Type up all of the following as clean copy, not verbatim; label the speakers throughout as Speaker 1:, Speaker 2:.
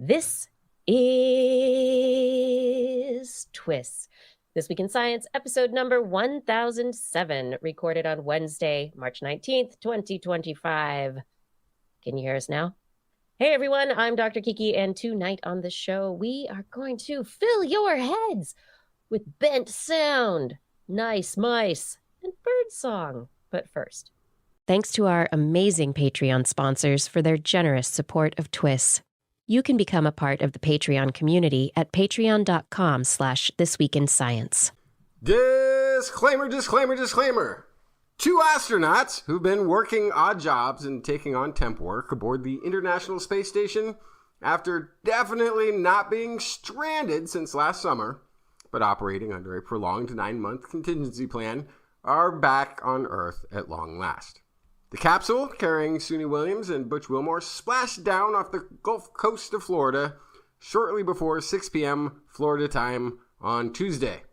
Speaker 1: This is TWIS. This Week in Science, episode number 1007, recorded on Wednesday, March 19th, 2025. Can you hear us now? Hey everyone, I'm Dr. Kiki, and tonight on the show, we are going to fill your heads with bent sound, nice mice, and birdsong. But first, thanks to our amazing Patreon sponsors for their generous support of TWIS. You can become a part of the Patreon community at patreon.com/thisweekinscience.
Speaker 2: Disclaimer, disclaimer, disclaimer. 2 astronauts who've been working odd jobs and taking on temp work aboard the International Space Station after definitely not being stranded since last summer, but operating under a prolonged 9-month contingency plan, are back on Earth at long last. The capsule, carrying Suni Williams and Butch Wilmore, splashed down off the Gulf Coast of Florida shortly before 6 p.m. Florida time on Tuesday.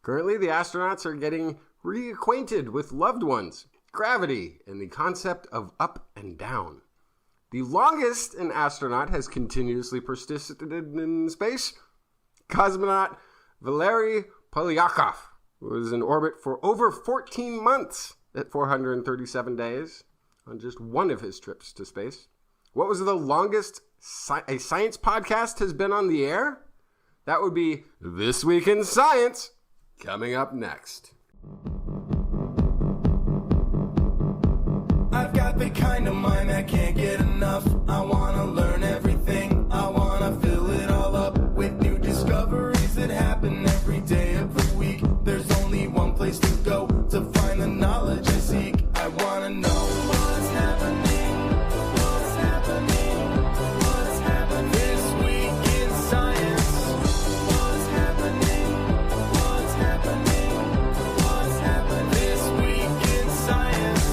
Speaker 2: Currently, the astronauts are getting reacquainted with loved ones, gravity, and the concept of up and down. The longest an astronaut has continuously persisted in space, cosmonaut Valery Polyakov, who was in orbit for over 14 months at 437 days on just one of his trips to space. What was the longest a science podcast has been on the air? That would be This Week in Science, coming up next.
Speaker 3: I've got the kind of mind that can't get enough. I want to learn everything. I want to fill it all up with new discoveries that happen every day of the week. There's only one place to go to find the knowledge I seek. I want to know what's happening. What's happening? What's happening this week in science? What's happening? What's happening? What's happening this week in science?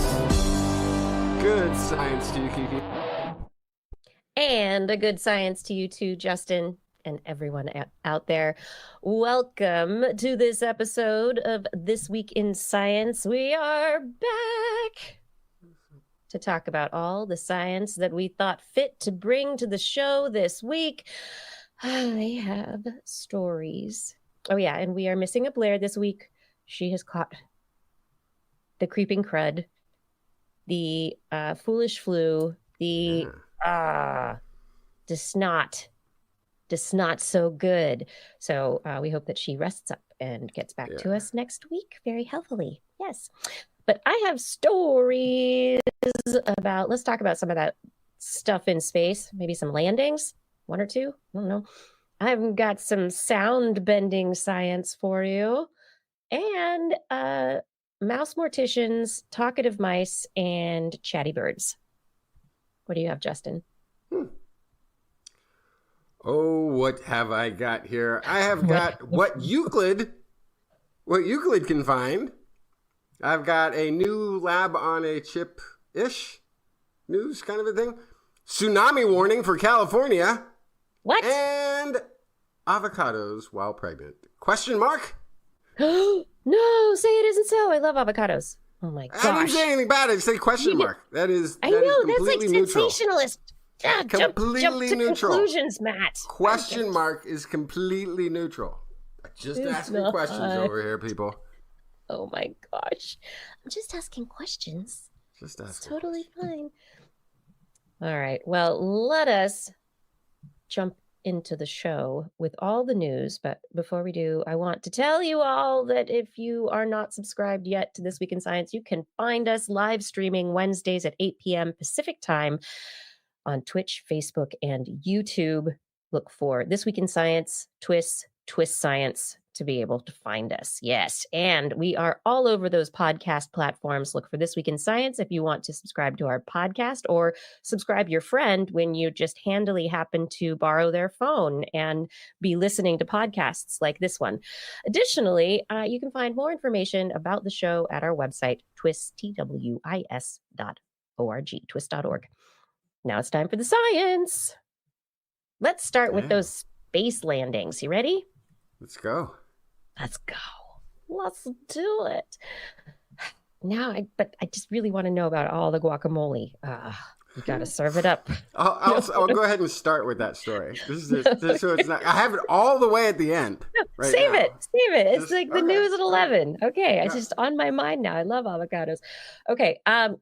Speaker 2: Good science to you, Kiki.
Speaker 1: And a good science to you too, Justin, and everyone out there. Welcome to this episode of This Week in Science. We are back to talk about all the science that we thought fit to bring to the show this week. I have stories. Oh yeah, and we are missing a Blair this week. She has caught the creeping crud, the foolish flu, the just not so good. So we hope that she rests up and gets back to us next week very healthily. Yes. But I have stories about, let's talk about some of that stuff in space. Maybe some landings, 1 or 2. I don't know. I've got some sound bending science for you. And mouse morticians, talkative mice, and chatty birds. What do you have, Justin?
Speaker 2: Oh, what have I got here? I have got what Euclid can find. I've got a new lab on a chip-ish news kind of a thing. Tsunami warning for California.
Speaker 1: What?
Speaker 2: And avocados while pregnant. Question mark?
Speaker 1: No, say it isn't so. I love avocados. Oh my gosh.
Speaker 2: I didn't say anything bad. I just say question mark. That is
Speaker 1: I know, that's like
Speaker 2: neutral.
Speaker 1: sensationalist.
Speaker 2: Completely
Speaker 1: jump to
Speaker 2: neutral.
Speaker 1: Conclusions, Matt.
Speaker 2: Question mark is completely neutral. Just asking questions over here, people.
Speaker 1: Oh my gosh. I'm just asking questions.
Speaker 2: Just asking.
Speaker 1: It's totally fine. All right. Well, let us jump into the show with all the news. But before we do, I want to tell you all that if you are not subscribed yet to This Week in Science, you can find us live streaming Wednesdays at 8 p.m. Pacific time on Twitch, Facebook, and YouTube. Look for This Week in Science, TWIS Science to be able to find us. Yes. And we are all over those podcast platforms. Look for This Week in Science if you want to subscribe to our podcast, or subscribe your friend when you just handily happen to borrow their phone and be listening to podcasts like this one. Additionally, you can find more information about the show at our website, twis.org. Now it's time for the science. Let's start with those space landings. You ready?
Speaker 2: Let's go.
Speaker 1: Let's go. Let's do it. Now, I just really want to know about all the guacamole. You got to serve it up.
Speaker 2: I'll go ahead and start with that story. So it's not. I have it all the way at the end. Right
Speaker 1: Save
Speaker 2: now.
Speaker 1: it. It's
Speaker 2: Just,
Speaker 1: like the
Speaker 2: okay.
Speaker 1: news at 11. Okay, it's
Speaker 2: Yeah.
Speaker 1: just on my mind now. I love avocados. Okay, I'm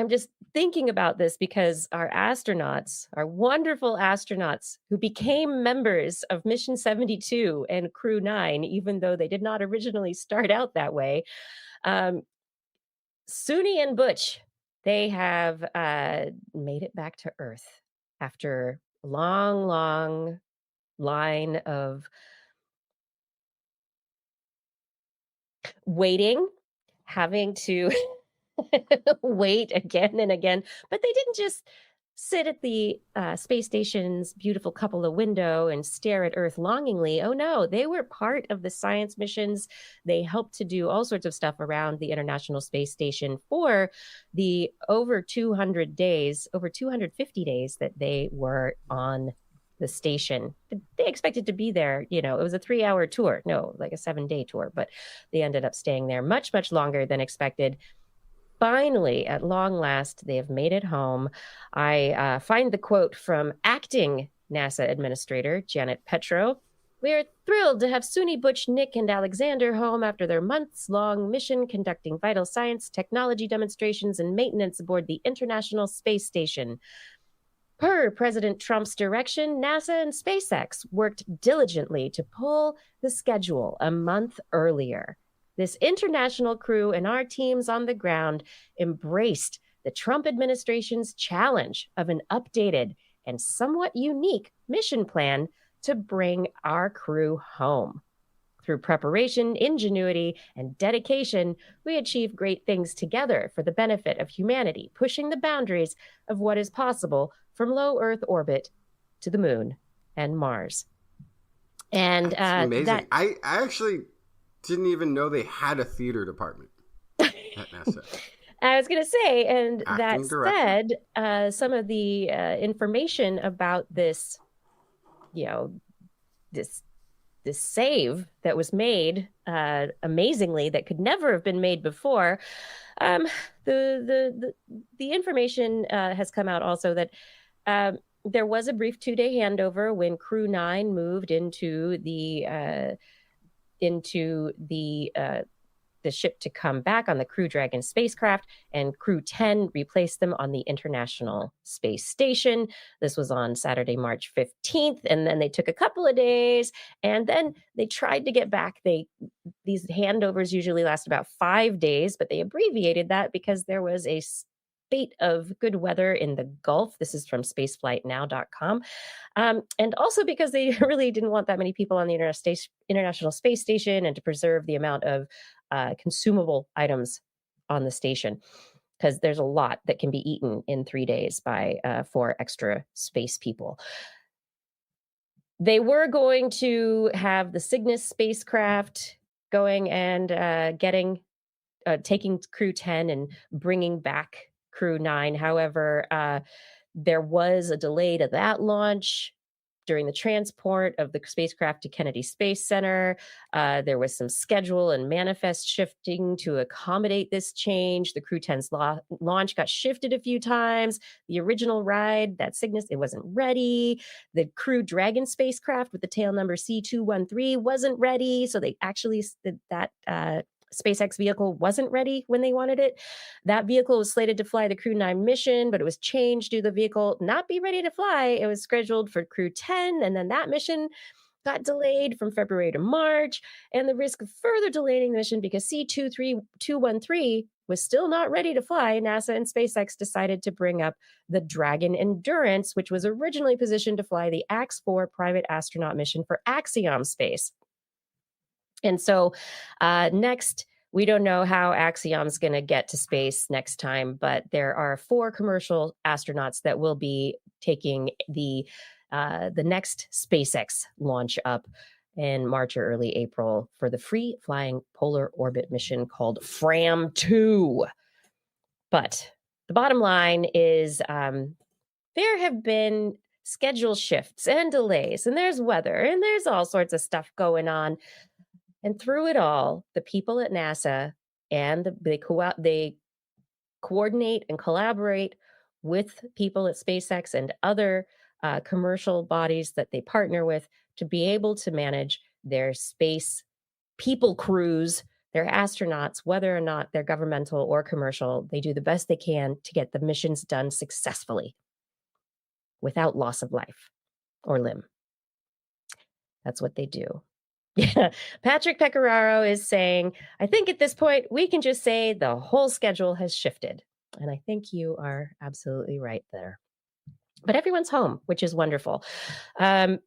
Speaker 1: just thinking about this because our astronauts, our wonderful astronauts who became members of Mission 72 and Crew 9, even though they did not originally start out that way, um, Suni and Butch, they have made it back to Earth after a long, long line of waiting, having to wait again and again. But they didn't just sit at the space station's beautiful cupola window and stare at Earth longingly. Oh no, they were part of the science missions. They helped to do all sorts of stuff around the International Space Station for the over 200 days, over 250 days that they were on the station. They expected to be there, it was a 3-hour tour. No, like a 7-day tour, but they ended up staying there much, much longer than expected. Finally, at long last, they have made it home. I find the quote from acting NASA Administrator Janet Petro. We are thrilled to have Suni, Butch, Nick, and Alexander home after their months-long mission conducting vital science, technology demonstrations, and maintenance aboard the International Space Station. Per President Trump's direction, NASA and SpaceX worked diligently to pull the schedule a month earlier. This international crew and our teams on the ground embraced the Trump administration's challenge of an updated and somewhat unique mission plan to bring our crew home. Through preparation, ingenuity, and dedication, we achieve great things together for the benefit of humanity, pushing the boundaries of what is possible from low Earth orbit to the moon and Mars. And
Speaker 2: That's amazing. I actually didn't even know they had a theater department at NASA.
Speaker 1: I was going to say, and
Speaker 2: Acting
Speaker 1: that
Speaker 2: director.
Speaker 1: said, some of the information about this, this save that was made amazingly that could never have been made before. The information has come out also that there was a brief 2-day handover when Crew 9 moved into the ship to come back on the Crew Dragon spacecraft, and Crew 10 replaced them on the International Space Station. This was on Saturday, March 15th, and then they took a couple of days, and then they tried to get back. These handovers usually last about 5 days, but they abbreviated that because there was a spate of good weather in the Gulf. This is from spaceflightnow.com. And also because they really didn't want that many people on the International Space Station, and to preserve the amount of consumable items on the station, because there's a lot that can be eaten in 3 days by 4 extra space people. They were going to have the Cygnus spacecraft going and taking Crew 10 and bringing back Crew 9. However, there was a delay to that launch during the transport of the spacecraft to Kennedy Space Center. There was some schedule and manifest shifting to accommodate this change. The Crew 10's launch got shifted a few times. The original ride, that Cygnus, it wasn't ready. The Crew Dragon spacecraft with the tail number C213 wasn't ready. So they actually, that SpaceX vehicle wasn't ready when they wanted it. That vehicle was slated to fly the Crew 9 mission, but it was changed due to the vehicle not be ready to fly. It was scheduled for Crew 10, and then that mission got delayed from February to March, and the risk of further delaying the mission because C213 was still not ready to fly. NASA and SpaceX decided to bring up the Dragon Endurance, which was originally positioned to fly the AX-4 private astronaut mission for Axiom Space. And so next, we don't know how Axiom's going to get to space next time, but there are 4 commercial astronauts that will be taking the next SpaceX launch up in March or early April for the free flying polar orbit mission called FRAM-2. But the bottom line is there have been schedule shifts and delays, and there's weather, and there's all sorts of stuff going on. And through it all, the people at NASA and they coordinate and collaborate with people at SpaceX and other commercial bodies that they partner with to be able to manage their space people crews, their astronauts, whether or not they're governmental or commercial. They do the best they can to get the missions done successfully without loss of life or limb. That's what they do. Yeah. Patrick Pecoraro is saying, I think at this point we can just say the whole schedule has shifted. And I think you are absolutely right there. But everyone's home, which is wonderful. And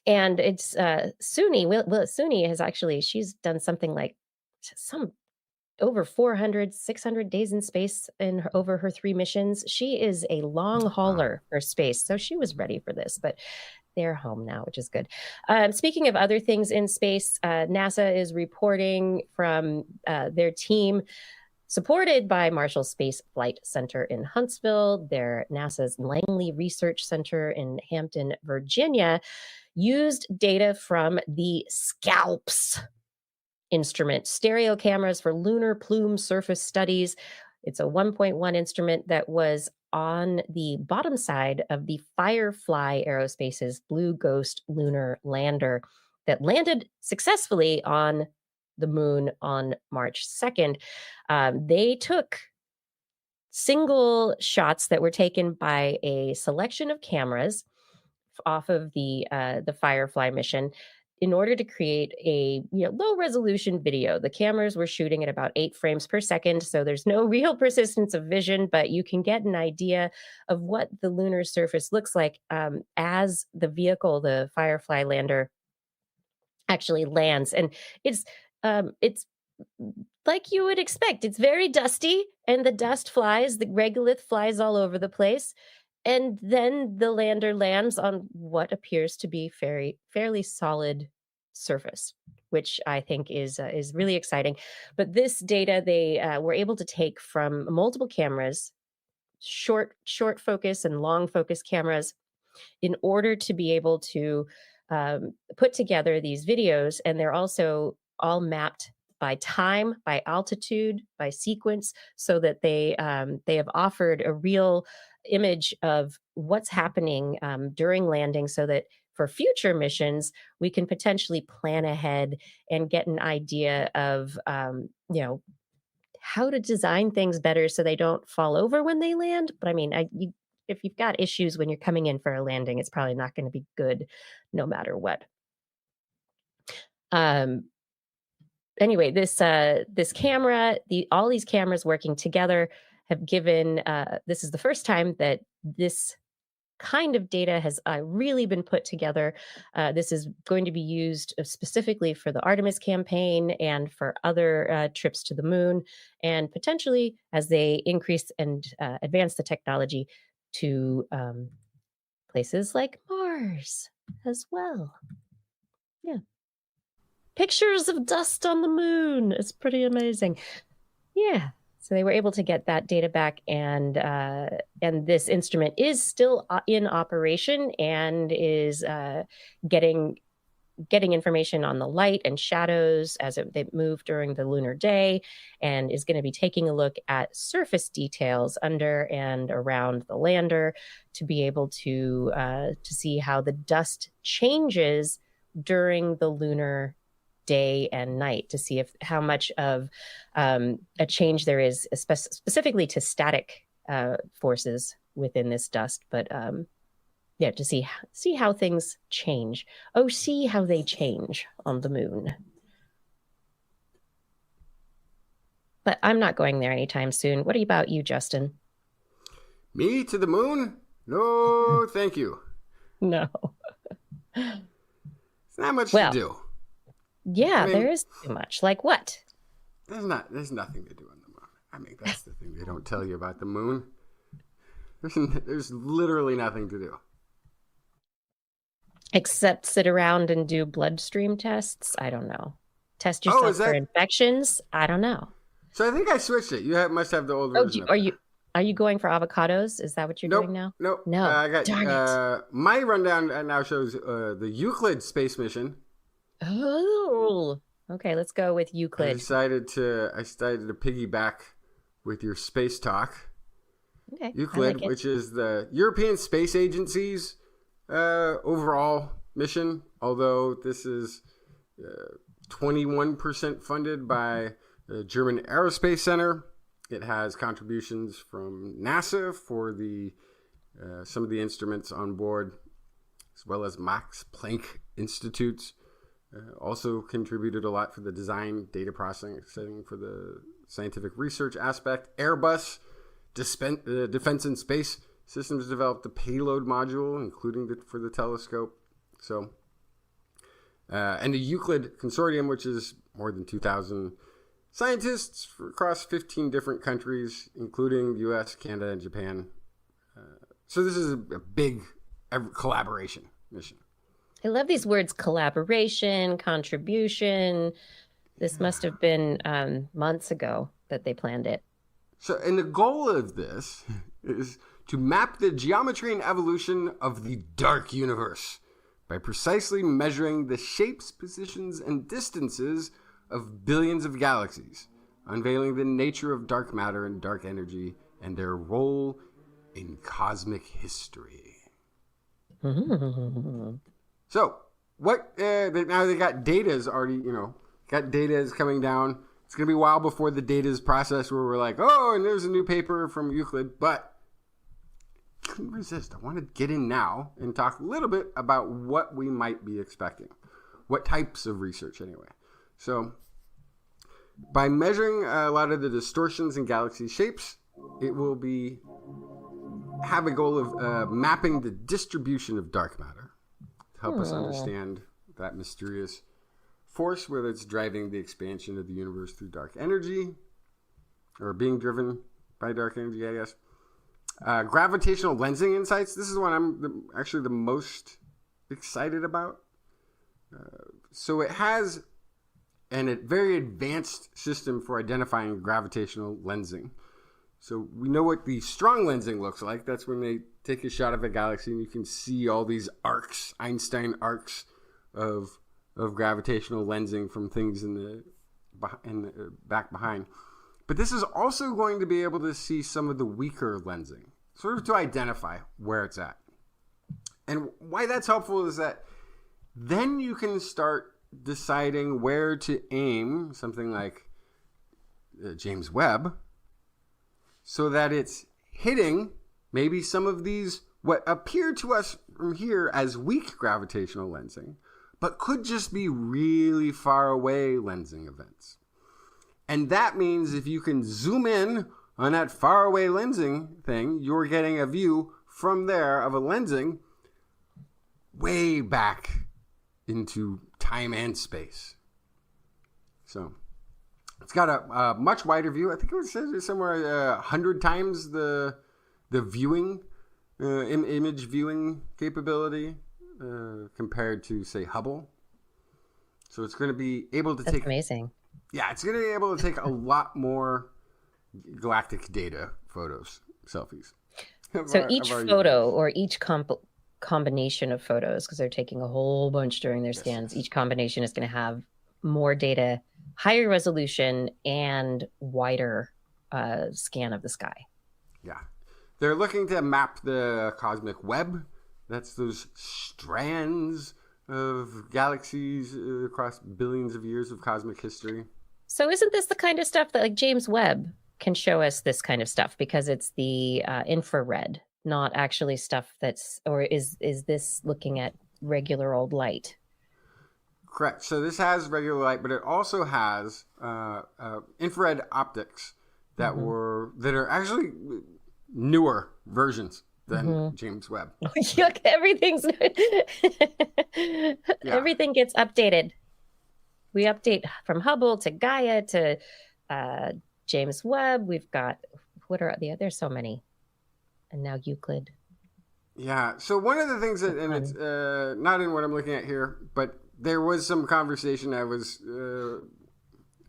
Speaker 1: it's Suni. Suni has actually, she's done something like some over 400, 600 days in space over her 3 missions. She is a long hauler for space. So she was ready for this, but they're home now, which is good. Speaking of other things in space, NASA is reporting from their team, supported by Marshall Space Flight Center in Huntsville, their NASA's Langley Research Center in Hampton, Virginia, used data from the SCALPS instrument, stereo cameras for lunar plume surface studies. It's a 1.1 instrument that was on the bottom side of the Firefly Aerospace's Blue Ghost lunar lander that landed successfully on the moon on March 2nd. They took single shots that were taken by a selection of cameras off of the Firefly mission in order to create a low resolution video. The cameras were shooting at about 8 frames per second, so there's no real persistence of vision, but you can get an idea of what the lunar surface looks like as the vehicle, the Firefly lander, actually lands. And it's like you would expect. It's very dusty, and the dust flies, the regolith flies all over the place. And then the lander lands on what appears to be fairly solid surface, which I think is really exciting. But this data they were able to take from multiple cameras, short focus and long focus cameras, in order to be able to put together these videos. And they're also all mapped by time, by altitude, by sequence, so that they have offered a real image of what's happening during landing, so that for future missions we can potentially plan ahead and get an idea of how to design things better so they don't fall over when they land. But I mean, if you've got issues when you're coming in for a landing, it's probably not going to be good no matter what. Anyway, this camera, all these cameras working together have given, this is the first time that this kind of data has really been put together. This is going to be used specifically for the Artemis campaign and for other trips to the moon, and potentially as they increase and advance the technology to places like Mars as well. Yeah. Pictures of dust on the moon. It's pretty amazing. Yeah. So they were able to get that data back, and this instrument is still in operation and is getting information on the light and shadows as they move during the lunar day, and is going to be taking a look at surface details under and around the lander to be able to see how the dust changes during the lunar day and night, to see how much of a change there is, specifically to static forces within this dust. But to see how things change. Oh, see how they change on the moon. But I'm not going there anytime soon. What about you, Justin?
Speaker 2: Me to the moon? No, thank you.
Speaker 1: No.
Speaker 2: It's not much to do.
Speaker 1: Yeah, I mean, there is too much. Like what?
Speaker 2: There's nothing to do on the moon. I mean, that's the thing they don't tell you about the moon. There's literally nothing to do.
Speaker 1: Except sit around and do bloodstream tests? I don't know. Test yourself for infections? I don't know.
Speaker 2: So I think I switched it. You must have the old version.
Speaker 1: Are you going for avocados? Is that what you're doing now?
Speaker 2: Nope.
Speaker 1: No.
Speaker 2: I got
Speaker 1: Darn it.
Speaker 2: My rundown now shows the Euclid space mission.
Speaker 1: Oh, okay. Let's go with Euclid.
Speaker 2: I decided to piggyback with your space talk.
Speaker 1: Okay, I
Speaker 2: Euclid,
Speaker 1: like it.
Speaker 2: which is the European Space Agency's overall mission, although this is 21% funded by the German Aerospace Center. It has contributions from NASA for the some of the instruments on board, as well as Max Planck Institutes. Also contributed a lot for the design, data processing for the scientific research aspect. Airbus, Defense and Space Systems developed the payload module, including for the telescope. So, and the Euclid Consortium, which is more than 2,000 scientists across 15 different countries, including the U.S., Canada, and Japan. So this is a big collaboration mission.
Speaker 1: I love these words: collaboration, contribution. This must have been months ago that they planned it.
Speaker 2: So, and the goal of this is to map the geometry and evolution of the dark universe by precisely measuring the shapes, positions, and distances of billions of galaxies, unveiling the nature of dark matter and dark energy and their role in cosmic history. So, what, now they got data's already, got data's coming down. It's going to be a while before the data's processed where we're like, oh, and there's a new paper from Euclid, but I couldn't resist. I want to get in now and talk a little bit about what we might be expecting. What types of research, anyway. So, by measuring a lot of the distortions in galaxy shapes, it will have a goal of mapping the distribution of dark matter to help us understand that mysterious force, whether it's driving the expansion of the universe through dark energy or being driven by dark energy, I guess. Gravitational lensing insights. This is one I'm actually the most excited about. So it has a very advanced system for identifying gravitational lensing. So we know what the strong lensing looks like. That's when they take a shot of a galaxy and you can see all these arcs, Einstein arcs of gravitational lensing from things in the back behind. But this is also going to be able to see some of the weaker lensing, sort of to identify where it's at. And why that's helpful is that then you can start deciding where to aim something like James Webb, so that it's hitting maybe some of these, what appear to us from here as weak gravitational lensing, but could just be really far away lensing events. And that means if you can zoom in on that far away lensing thing, you're getting a view from there of a lensing way back into time and space. So it's got a much wider view. I think it says somewhere 100 times the viewing, image viewing capability compared to, say, Hubble. So it's going to be able to
Speaker 1: That's amazing.
Speaker 2: Yeah, it's going to be able to take a lot more galactic data photos, selfies.
Speaker 1: So each photo or each combination of photos, because they're taking a whole bunch during their scans, each combination is going to have more data, higher resolution, and wider scan of the sky.
Speaker 2: Yeah. They're looking to map the cosmic web. That's those strands of galaxies across billions of years of cosmic history.
Speaker 1: So isn't this the kind of stuff that, like, James Webb can show us this kind of stuff because it's the infrared, not actually stuff that's, or is this looking at regular old light?
Speaker 2: Correct. So this has regular light, but it also has infrared optics that are actually newer versions than James Webb.
Speaker 1: Look, everything gets updated. We update from Hubble to Gaia to James Webb. We've got, there's so many. And now Euclid.
Speaker 2: Yeah. So one of the things that, and it's not in what I'm looking at here, but there was some conversation I was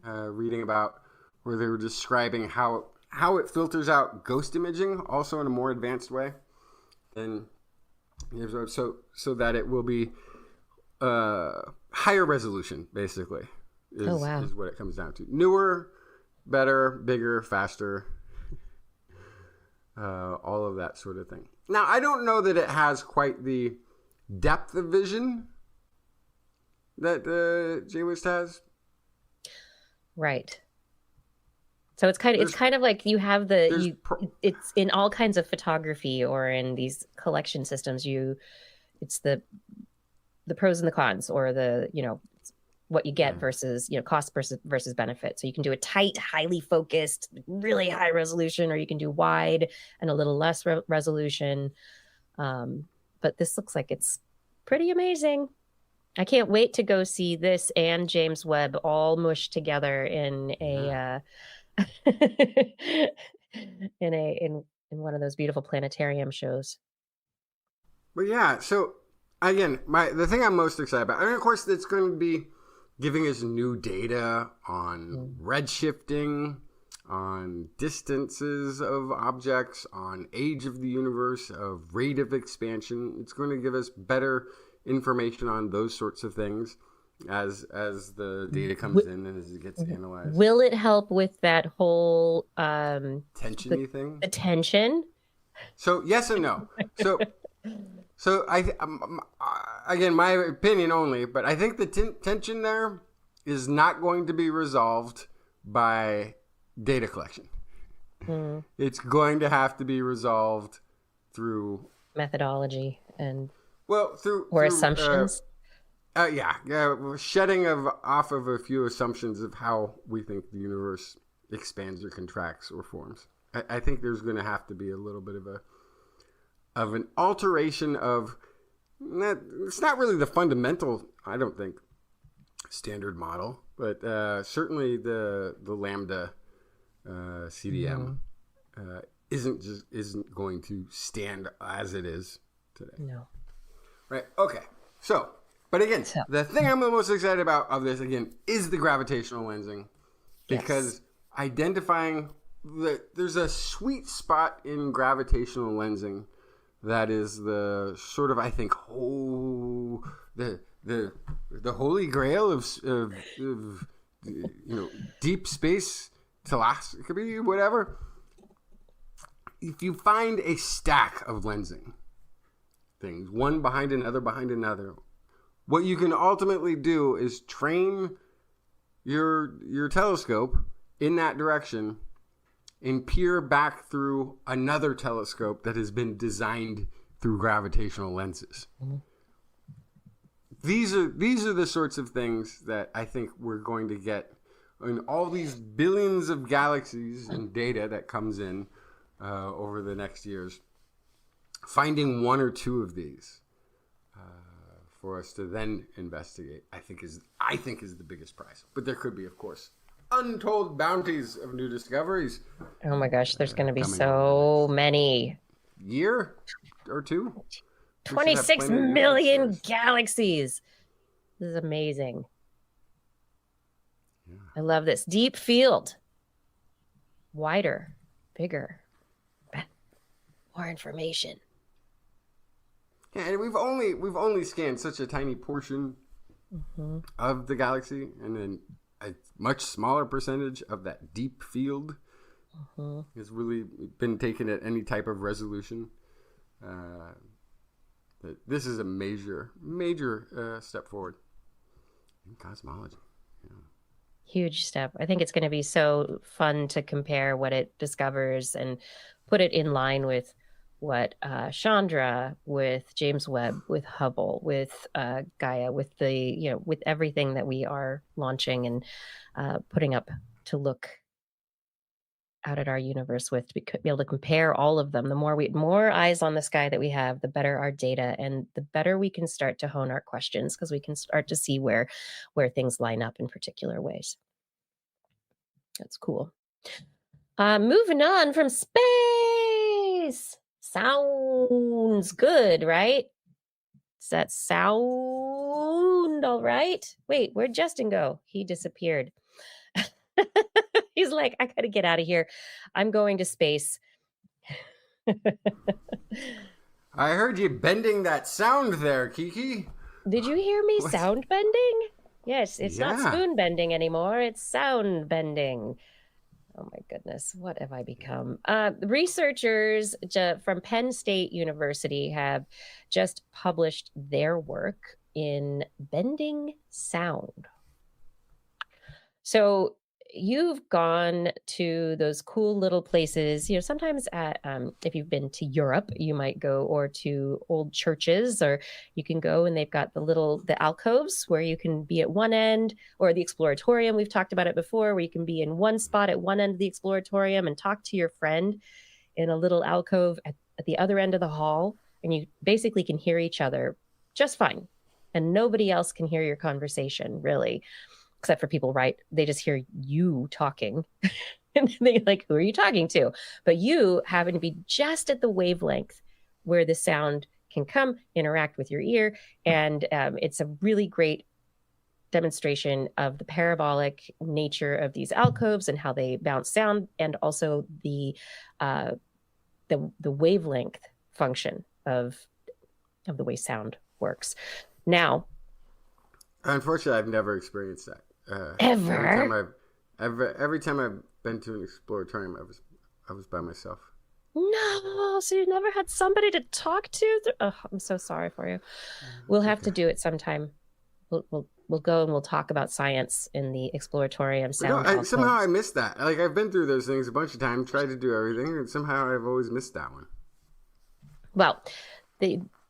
Speaker 2: reading about where they were describing how it filters out ghost imaging also in a more advanced way. And so that it will be higher resolution, basically, is what it comes down to. Newer, better, bigger, faster. all of that sort of thing. Now, I don't know that it has quite the depth of vision that TWIS has.
Speaker 1: Right. So it's kind of like you have it's in all kinds of photography or in these collection systems. It's the pros and the cons, or the what you get versus cost versus benefit. So you can do a tight, highly focused, really high resolution, or you can do wide and a little less resolution. But this looks like it's pretty amazing. I can't wait to go see this and James Webb all mushed together in a in one of those beautiful planetarium shows.
Speaker 2: But yeah, so again, the thing I'm most excited about, and of course, it's going to be giving us new data on redshifting, on distances of objects, on age of the universe, of rate of expansion. It's going to give us better information on those sorts of things as the data comes in and as it gets analyzed.
Speaker 1: Will it help with that whole
Speaker 2: tension-y thing?
Speaker 1: The tension?
Speaker 2: So yes and no. So again, my opinion only, but I think the tension there is not going to be resolved by data collection. It's going to have to be resolved through
Speaker 1: methodology and
Speaker 2: through
Speaker 1: assumptions.
Speaker 2: Shedding off of a few assumptions of how we think the universe expands or contracts or forms. I think there's going to have to be a little bit of an alteration of, it's not really the fundamental, I don't think, standard model, but certainly the lambda CDM isn't going to stand as it is today.
Speaker 1: No.
Speaker 2: Right. Okay. So, but again, the thing I'm the most excited about of this again is the gravitational lensing, because identifying there's a sweet spot in gravitational lensing that is the sort of, I think, the holy grail of deep space telescopy, whatever. If you find a stack of lensing things, one behind another, what you can ultimately do is train your telescope in that direction and peer back through another telescope that has been designed through gravitational lenses. These are the sorts of things that I think we're going to get in all these billions of galaxies and data that comes in over the next years. Finding one or two of these for us to then investigate, I think is the biggest prize. But there could be, of course, untold bounties of new discoveries.
Speaker 1: Oh my gosh, there's going to be so many.
Speaker 2: Year or two?
Speaker 1: 26 million galaxies. This is amazing. Yeah. I love this. Deep field. Wider, bigger, more information.
Speaker 2: Yeah, and we've only scanned such a tiny portion of the galaxy, and then a much smaller percentage of that deep field has really been taken at any type of resolution. This is a major step forward in cosmology. Yeah.
Speaker 1: Huge step. I think it's going to be so fun to compare what it discovers and put it in line with what Chandra, with James Webb, with Hubble, with Gaia, with with everything that we are launching and putting up to look out at our universe with, to be able to compare all of them. The more eyes on the sky that we have, the better our data, and the better we can start to hone our questions, because we can start to see where things line up in particular ways. That's cool. Moving on from space. Sounds good, right? Does that sound all right? Wait, where'd Justin go? He disappeared. He's like, I gotta get out of here. I'm going to space.
Speaker 2: I heard you bending that sound there, Kiki.
Speaker 1: Did you hear me sound bending? Yes, it's not spoon bending anymore. It's sound bending. Oh my goodness, what have I become? Researchers from Penn State University have just published their work in bending sound. So you've gone to those cool little places, sometimes at, if you've been to Europe, you might go, or to old churches, or you can go and they've got the alcoves where you can be at one end, or the exploratorium. We've talked about it before, where you can be in one spot at one end of the exploratorium and talk to your friend in a little alcove at the other end of the hall. And you basically can hear each other just fine. And nobody else can hear your conversation, really. Except for people, right? They just hear you talking and they're like, who are you talking to? But you happen to be just at the wavelength where the sound can come interact with your ear. And it's a really great demonstration of the parabolic nature of these alcoves and how they bounce sound, and also the wavelength function of the way sound works. Now,
Speaker 2: unfortunately, I've never experienced that.
Speaker 1: Ever?
Speaker 2: Every time I've been to an exploratorium, I was by myself.
Speaker 1: No, so you never had somebody to talk to? Oh, I'm so sorry for you. We'll have to do it sometime. We'll go and we'll talk about science in the exploratorium sound.
Speaker 2: Somehow I missed that. Like, I've been through those things a bunch of times, tried to do everything, and somehow I've always missed that one.
Speaker 1: Well,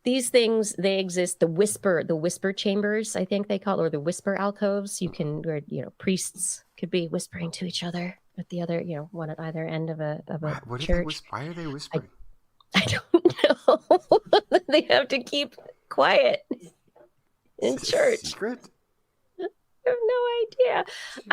Speaker 1: these things, they exist. The whisper chambers, I think they call it, or the whisper alcoves. You can, where priests could be whispering to each other at the other, one at either end of a church.
Speaker 2: Why are they whispering?
Speaker 1: I don't know. They have to keep quiet in church.
Speaker 2: Secret?
Speaker 1: I have no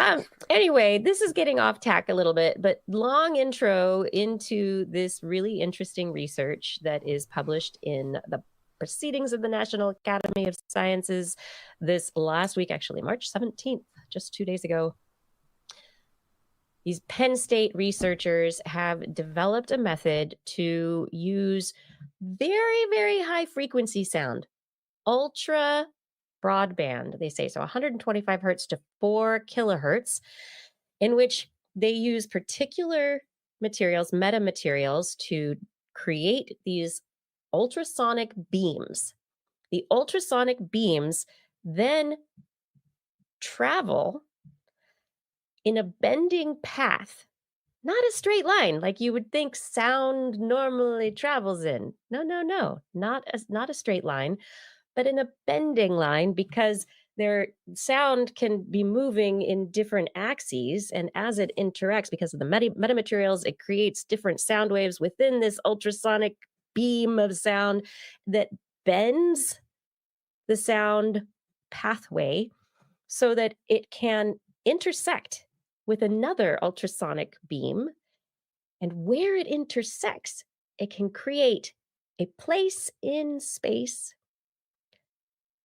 Speaker 1: idea. Anyway, this is getting off tack a little bit, but long intro into this really interesting research that is published in the Proceedings of the National Academy of Sciences this last week, actually March 17th, just 2 days ago. These Penn State researchers have developed a method to use very, very high frequency sound, ultra broadband, they say, so 125 hertz to 4 kilohertz, in which they use particular materials, metamaterials, to create these ultrasonic beams. The ultrasonic beams then travel in a bending path, not a straight line like you would think sound normally travels in. No, not a straight line, but in a bending line, because their sound can be moving in different axes, and as it interacts, because of the metamaterials, it creates different sound waves within this ultrasonic beam of sound that bends the sound pathway so that it can intersect with another ultrasonic beam. And where it intersects, it can create a place in space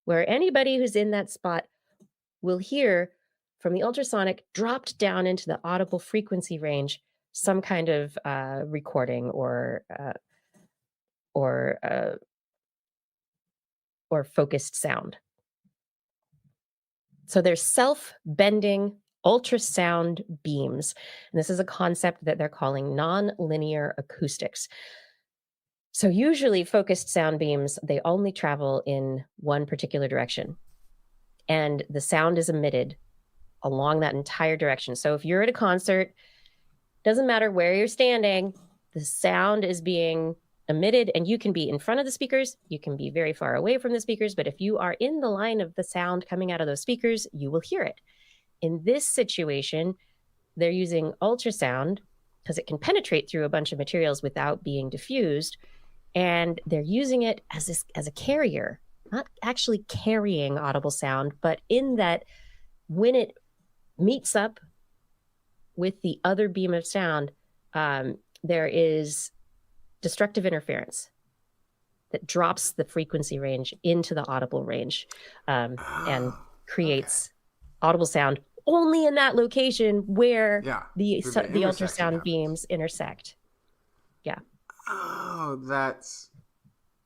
Speaker 1: where anybody who's in that spot will hear from the ultrasonic dropped down into the audible frequency range some kind of recording or focused sound. So they're self-bending ultrasound beams. And this is a concept that they're calling non-linear acoustics. So usually focused sound beams, they only travel in one particular direction. And the sound is emitted along that entire direction. So if you're at a concert, doesn't matter where you're standing, the sound is being emitted, and you can be in front of the speakers, you can be very far away from the speakers, but if you are in the line of the sound coming out of those speakers, you will hear it. In this situation, they're using ultrasound because it can penetrate through a bunch of materials without being diffused, and they're using it as a carrier, not actually carrying audible sound, but in that when it meets up with the other beam of sound, there is destructive interference that drops the frequency range into the audible range, and creates audible sound only in that location where the ultrasound beams intersect. Yeah.
Speaker 2: Oh, that's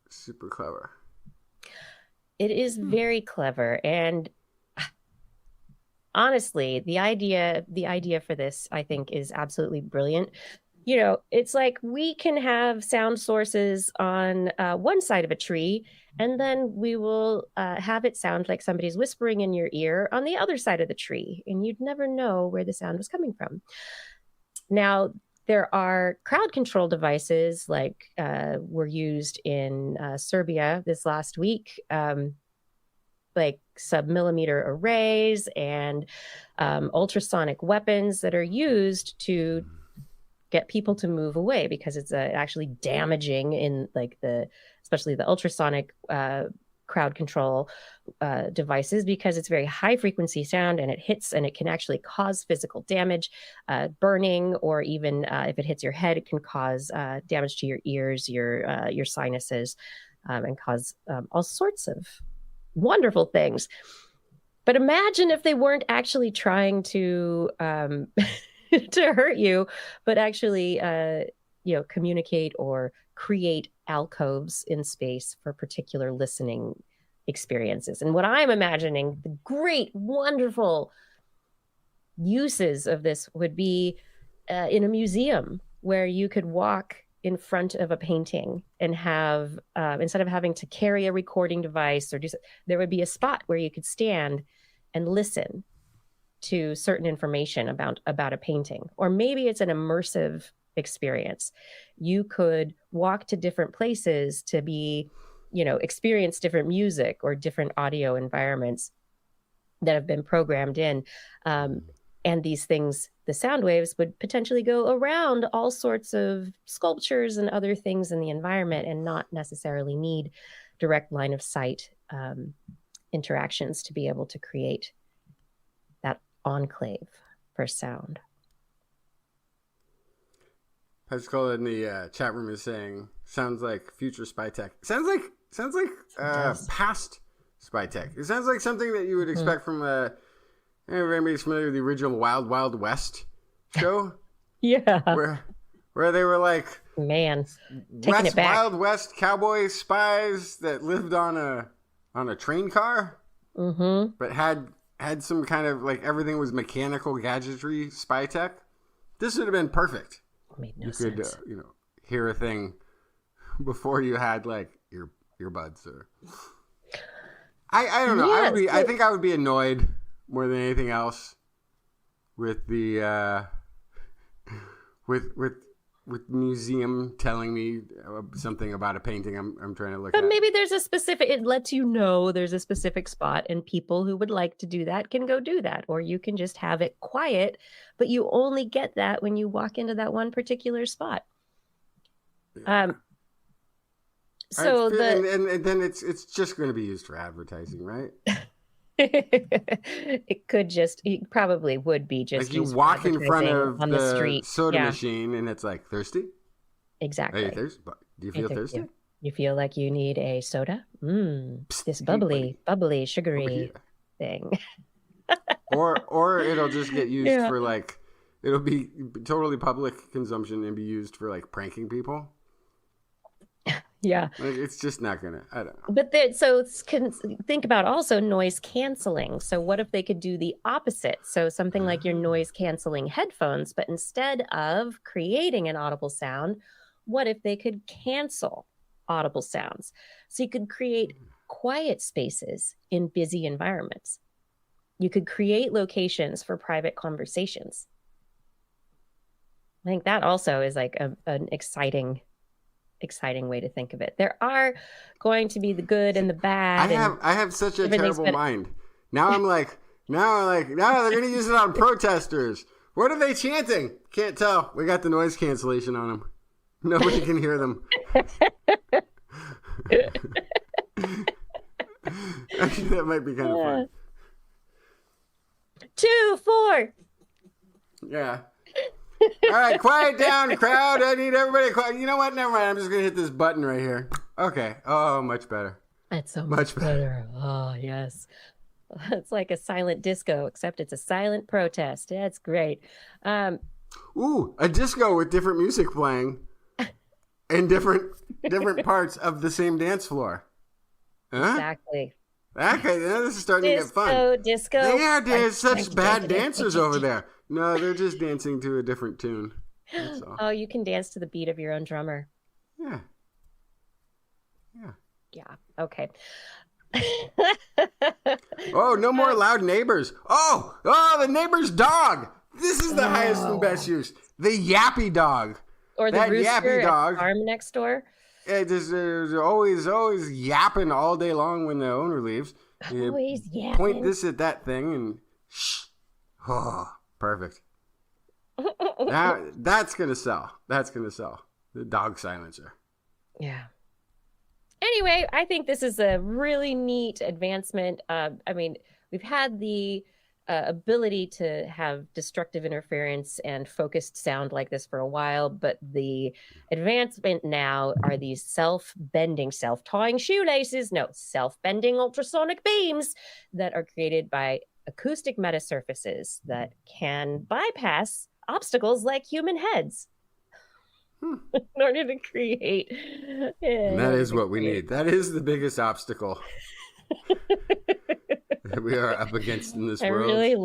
Speaker 2: super clever.
Speaker 1: It is very clever. And honestly, the idea for this, I think, is absolutely brilliant. It's like we can have sound sources on one side of a tree, and then we will have it sound like somebody's whispering in your ear on the other side of the tree, and you'd never know where the sound was coming from. Now, there are crowd control devices like were used in Serbia this last week, like sub-millimeter arrays and ultrasonic weapons that are used to get people to move away because it's actually damaging in like especially the ultrasonic crowd control devices, because it's very high frequency sound and it hits and it can actually cause physical damage, burning, or even if it hits your head, it can cause damage to your ears, your sinuses, and cause all sorts of wonderful things. But imagine if they weren't actually trying to to hurt you, but actually communicate or create alcoves in space for particular listening experiences. And what I'm imagining, the great, wonderful uses of this would be in a museum where you could walk in front of a painting and have, instead of having to carry a recording device or there would be a spot where you could stand and listen to certain information about a painting. Or maybe it's an immersive experience. You could walk to different places to experience different music or different audio environments that have been programmed in. And these things, the sound waves, would potentially go around all sorts of sculptures and other things in the environment and not necessarily need direct line of sight interactions to be able to create that enclave for sound.
Speaker 2: Pascal in the chat room is saying, sounds like future spy tech. Sounds like past spy tech. It sounds like something that you would expect from if anybody's familiar with the original Wild Wild West show.
Speaker 1: Yeah.
Speaker 2: Where they were like,
Speaker 1: man, taking it back.
Speaker 2: Wild West cowboy spies that lived on a train car, but had some kind of like everything was mechanical gadgetry spy tech. This would have been perfect.
Speaker 1: Made no
Speaker 2: you
Speaker 1: sense.
Speaker 2: could hear a thing before you had like earbuds or I don't know.
Speaker 1: Yes,
Speaker 2: I think I would be annoyed more than anything else with the with museum telling me something about a painting I'm trying to look at.
Speaker 1: But maybe there's a specific, it lets you know there's a specific spot, and people who would like to do that can go do that. Or you can just have it quiet, but you only get that when you walk into that one particular spot.
Speaker 2: Yeah.
Speaker 1: So
Speaker 2: and then it's just going to be used for advertising, right?
Speaker 1: It probably would be just
Speaker 2: like you walk in front of
Speaker 1: on the street
Speaker 2: soda machine and it's like, thirsty?
Speaker 1: Exactly.
Speaker 2: Are you thirsty? Do you feel thirsty?
Speaker 1: You feel like you need a soda? This bubbly, sugary thing.
Speaker 2: or it'll just get used for like, it'll be totally public consumption and be used for like pranking people.
Speaker 1: Yeah.
Speaker 2: Like, it's just not gonna, I don't know.
Speaker 1: But think about also noise canceling. So what if they could do the opposite? So something like your noise canceling headphones, but instead of creating an audible sound, what if they could cancel audible sounds? So you could create quiet spaces in busy environments. You could create locations for private conversations. I think that also is like an exciting way to think of it. There are going to be the good and the bad.
Speaker 2: I have such a terrible mind. Now they're going to use it on protesters. What are they chanting? Can't tell. We got the noise cancellation on them. Nobody can hear them. Actually, that might be kind of fun.
Speaker 1: 2, 4.
Speaker 2: Yeah. All right, quiet down, crowd. I need everybody quiet. You know what? Never mind. I'm just going to hit this button right here. Okay. Oh, much better.
Speaker 1: That's so much better. Oh, yes. It's like a silent disco, except it's a silent protest. That's great.
Speaker 2: Ooh, a disco with different music playing in different parts of the same dance floor. Huh?
Speaker 1: Exactly.
Speaker 2: Okay, now this is starting to get fun.
Speaker 1: Disco.
Speaker 2: They are such bad dancers over there. No, they're just dancing to a different tune. That's all.
Speaker 1: Oh, you can dance to the beat of your own drummer.
Speaker 2: Yeah.
Speaker 1: Yeah. Okay.
Speaker 2: Oh, no more loud neighbors. Oh, the neighbor's dog. This is the highest and best use. The yappy dog.
Speaker 1: Or the
Speaker 2: that
Speaker 1: rooster
Speaker 2: yappy
Speaker 1: at
Speaker 2: dog.
Speaker 1: the farm next door.
Speaker 2: It just always yapping all day long when the owner leaves. You
Speaker 1: Always yapping.
Speaker 2: point this at that thing and shh. Oh, perfect. Now that's gonna sell. That's gonna sell. The dog silencer.
Speaker 1: Yeah. Anyway, I think this is a really neat advancement. I mean, we've had the ability to have destructive interference and focused sound like this for a while, but the advancement now are these self-bending, self-tying shoelaces, no, self-bending ultrasonic beams that are created by acoustic metasurfaces that can bypass obstacles like human heads. In order to create.
Speaker 2: And that is what we need. That is the biggest obstacle that we are up against in this world.
Speaker 1: I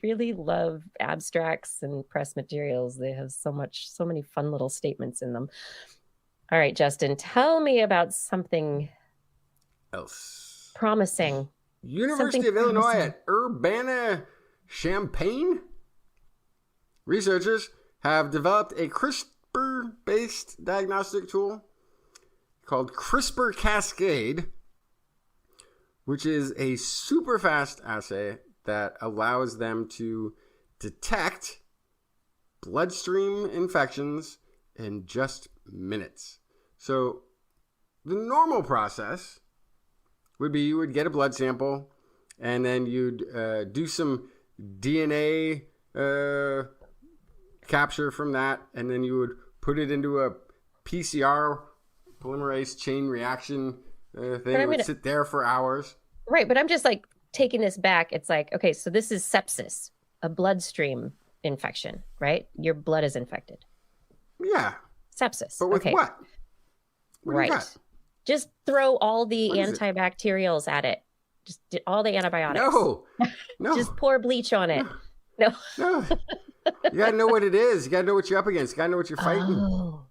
Speaker 1: really love abstracts and press materials. They have so many fun little statements in them. All right, Justin, tell me about something
Speaker 2: else
Speaker 1: promising.
Speaker 2: University of Illinois at Urbana-Champaign. Researchers have developed a CRISPR-based diagnostic tool called CRISPR Cascade, which is a super fast assay that allows them to detect bloodstream infections in just minutes. So the normal process would be you would get a blood sample and then you'd do some DNA capture from that, and then you would put it into a PCR, polymerase chain reaction thing. It would sit there for hours.
Speaker 1: Right, but I'm just like taking this back. It's like, okay, so this is sepsis, a bloodstream infection, right? Your blood is infected.
Speaker 2: Yeah.
Speaker 1: Sepsis.
Speaker 2: But with what?
Speaker 1: Right. Just throw all the antibacterials at it. Just all the antibiotics.
Speaker 2: No.
Speaker 1: Just pour bleach on it. No.
Speaker 2: You gotta know what it is. You gotta know what you're up against. You gotta know what you're fighting.
Speaker 1: Oh,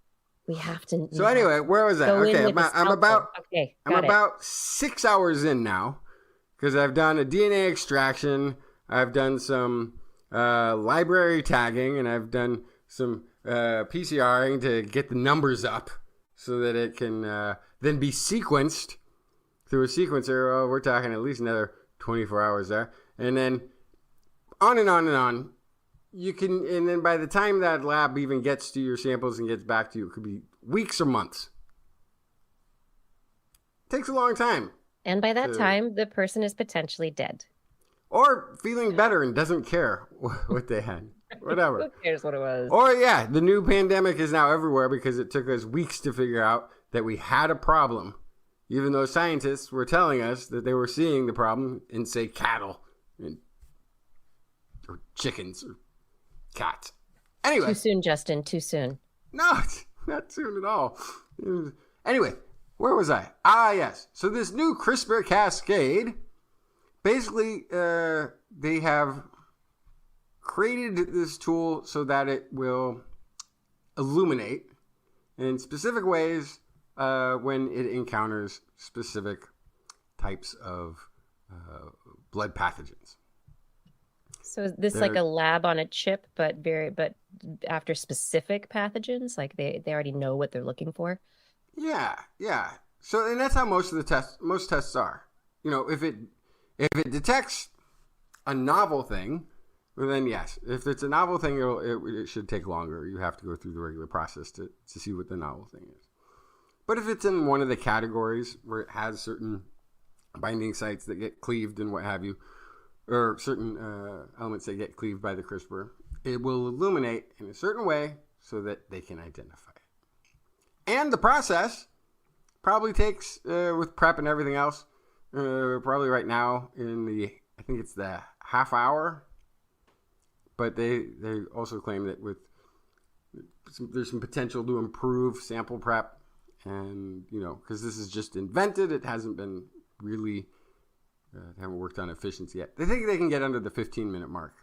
Speaker 1: we have to.
Speaker 2: So anyway, where was I? Okay, I'm about 6 hours in now because I've done a DNA extraction. I've done some library tagging, and I've done some PCRing to get the numbers up so that it can then be sequenced through a sequencer. Oh, we're talking at least another 24 hours there, and then on and on and on. You can, and then by the time that lab even gets to your samples and gets back to you, it could be weeks or months. It takes a long time.
Speaker 1: And by that time, the person is potentially dead.
Speaker 2: Or feeling better and doesn't care what they had. Whatever.
Speaker 1: Who cares what it was?
Speaker 2: Or, yeah, the new pandemic is now everywhere because it took us weeks to figure out that we had a problem, even though scientists were telling us that they were seeing the problem in, say, cattle or chickens or cats. Anyway.
Speaker 1: Too soon, Justin. Too soon.
Speaker 2: No, not soon at all. Anyway, where was I? Yes. So this new CRISPR Cascade, basically, they have created this tool so that it will illuminate in specific ways when it encounters specific types of blood pathogens.
Speaker 1: So is this like a lab on a chip, but after specific pathogens? Like they already know what they're looking for?
Speaker 2: Yeah. So, and that's how most tests are. You know, if it detects a novel thing, well then yes. If it's a novel thing, it should take longer. You have to go through the regular process to see what the novel thing is. But if it's in one of the categories where it has certain binding sites that get cleaved and what have you, or certain elements that get cleaved by the CRISPR, it will illuminate in a certain way so that they can identify it. And the process probably takes, with prep and everything else, probably right now I think it's the half hour. But they also claim that there's some potential to improve sample prep, and because this is just invented, it hasn't been really haven't worked on efficiency yet. They think they can get under the 15-minute mark.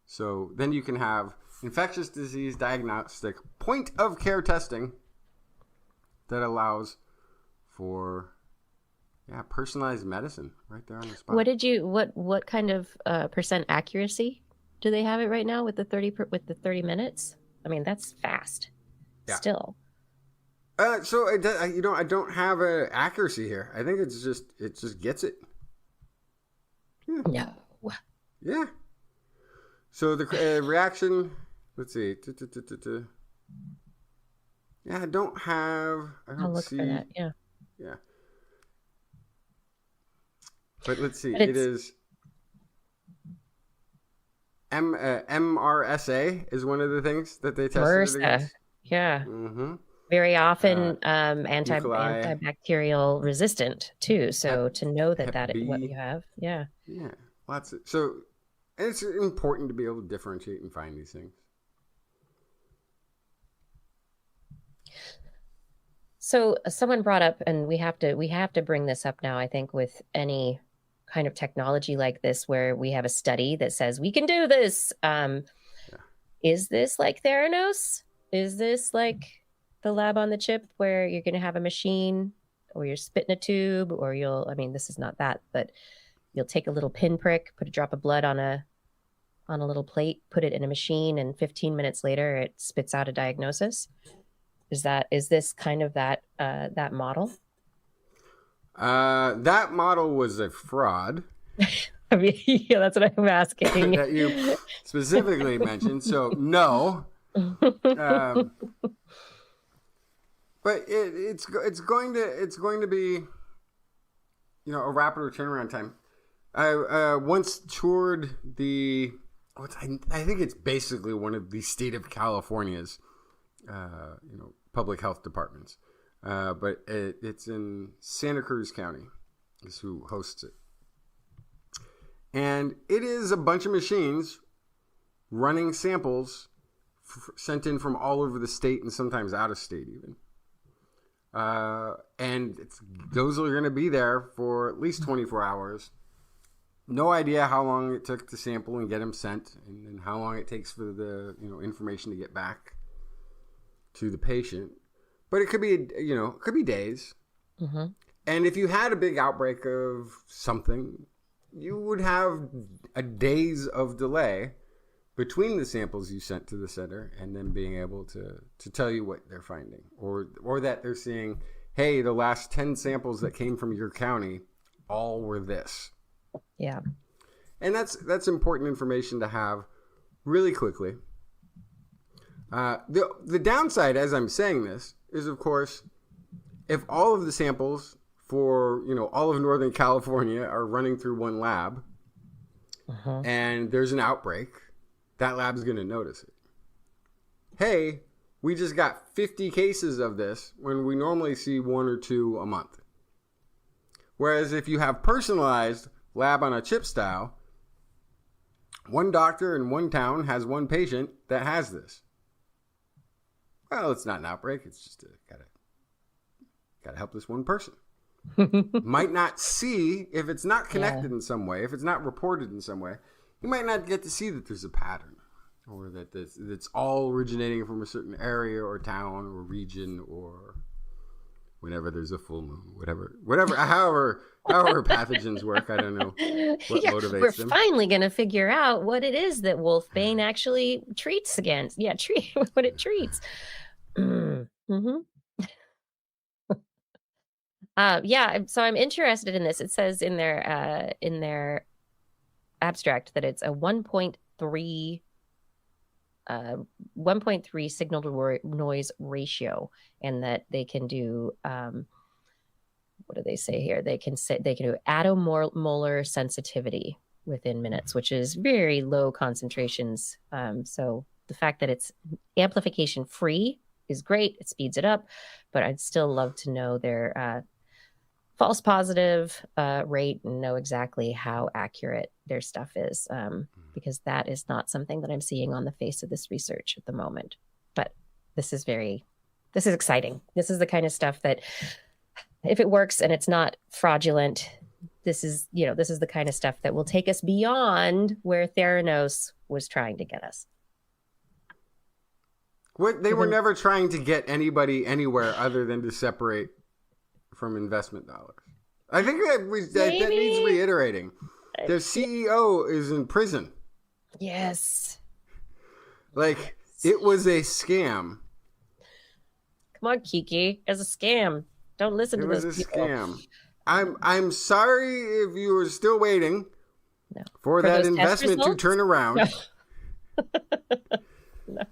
Speaker 2: So then you can have infectious disease diagnostic point-of-care testing that allows for personalized medicine right there on the spot.
Speaker 1: What kind of percent accuracy do they have it right now with the 30 minutes? I mean, that's fast. Yeah. Still.
Speaker 2: So I don't have an accuracy here. I think it just gets it.
Speaker 1: Yeah. No.
Speaker 2: Yeah. So the reaction. Let's see. Yeah, I don't
Speaker 1: I'll look
Speaker 2: see.
Speaker 1: For that. Yeah.
Speaker 2: Yeah. But let's see. It is MRSA is one of the things that they tested it against.
Speaker 1: Yeah.
Speaker 2: Mm-hmm.
Speaker 1: Very often antibacterial resistant too. So to know that what you have. Yeah.
Speaker 2: Yeah. Lots of, so it's important to be able to differentiate and find these things.
Speaker 1: So someone brought up, and we have to bring this up now, I think, with any kind of technology like this, where we have a study that says we can do this. Is this like Theranos? Is this like the lab on the chip where you're going to have a machine, or you're spitting a tube, or this is not that, but you'll take a little pinprick, put a drop of blood on a little plate, put it in a machine, and 15 minutes later it spits out a diagnosis? Is this kind of that model?
Speaker 2: That model was a fraud.
Speaker 1: I mean, yeah, that's what I'm asking.
Speaker 2: That you specifically mentioned. So no. But it's going to be, a rapid turnaround time. I once toured I think it's basically one of the state of California's public health departments, but it's in Santa Cruz County is who hosts it, and it is a bunch of machines running samples sent in from all over the state and sometimes out of state even. And those are going to be there for at least 24 hours. No idea how long it took to sample and get them sent, and then how long it takes for the information to get back to the patient. But it could be days.
Speaker 1: Mm-hmm.
Speaker 2: And if you had a big outbreak of something, you would have a days of delay between the samples you sent to the center and then being able to tell you what they're finding, or that they're seeing, hey, the last 10 samples that came from your county all were this.
Speaker 1: Yeah.
Speaker 2: And that's important information to have really quickly. The downside, as I'm saying this, is of course, if all of the samples for all of Northern California are running through one lab, and there's an outbreak, that lab's going to notice it. Hey, we just got 50 cases of this when we normally see 1 or 2 a month. Whereas if you have personalized lab on a chip style, one doctor in one town has one patient that has this. Well, it's not an outbreak. It's just gotta help this one person. Might not see, if it's not connected in some way, if it's not reported in some way, you might not get to see that there's a pattern, or that it's all originating from a certain area or town or region, or whenever there's a full moon, whatever, however pathogens work. I don't know what motivates them.
Speaker 1: We're finally going to figure out what it is that wolfbane actually treats against. Yeah, what it treats. Mm-hmm. So I'm interested in this. It says in their abstract that it's a 1.3 signal to noise ratio, and that they can do what do they say here? They can do attomolar sensitivity within minutes, which is very low concentrations. So the fact that it's amplification free is great. It speeds it up, but I'd still love to know their false positive rate and know exactly how accurate their stuff is, because that is not something that I'm seeing on the face of this research at the moment. But this is exciting. This is the kind of stuff that if it works and it's not fraudulent, this is the kind of stuff that will take us beyond where Theranos was trying to get us.
Speaker 2: They were never trying to get anybody anywhere other than to separate from investment dollars. I think that needs reiterating. Their CEO is in prison.
Speaker 1: Yes.
Speaker 2: Like, it was a scam.
Speaker 1: Come on, Kiki. It's a scam. Don't listen to this.
Speaker 2: It was a scam. I'm sorry if you were still waiting for that investment to turn around.
Speaker 1: No.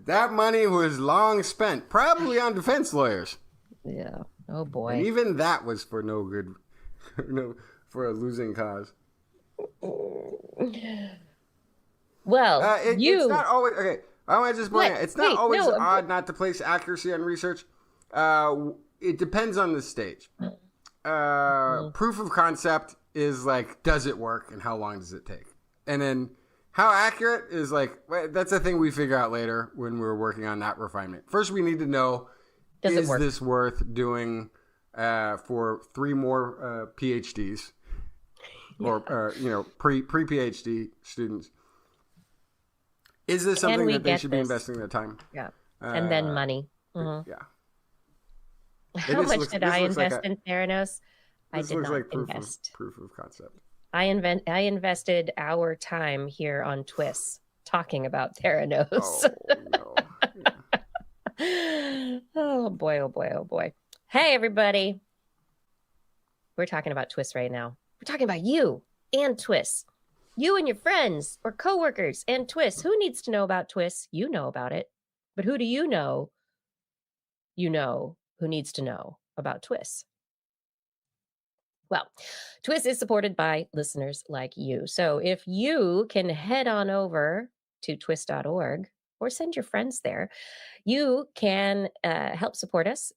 Speaker 2: That money was long spent, probably on defense lawyers.
Speaker 1: Yeah. Oh boy.
Speaker 2: And even that was for no good, for a losing cause.
Speaker 1: Well,
Speaker 2: it's not always okay. I want to just point out, it's not always odd not to place accuracy on research. It depends on the stage. Proof of concept is like, does it work and how long does it take? And then how accurate is like, that's a thing we figure out later when we're working on that refinement. First, we need to know, is this worth doing for 3 more PhDs or pre-PhD students? Is this something that they should be investing their time?
Speaker 1: Yeah. And then money. Mm-hmm.
Speaker 2: Yeah.
Speaker 1: How much did I invest in Theranos? I did not invest.
Speaker 2: Proof of concept.
Speaker 1: I invested our time here on TWIS talking about Theranos.
Speaker 2: Oh, no.
Speaker 1: Yeah. Oh boy, oh boy, oh boy. Hey everybody. We're talking about TWIS right now. We're talking about you and TWIS. You and your friends or coworkers and TWIS. Who needs to know about TWIS? You know about it. But who do you know who needs to know about TWIS? Well, TWIS is supported by listeners like you. So if you can head on over to twis.org or send your friends there, you can help support us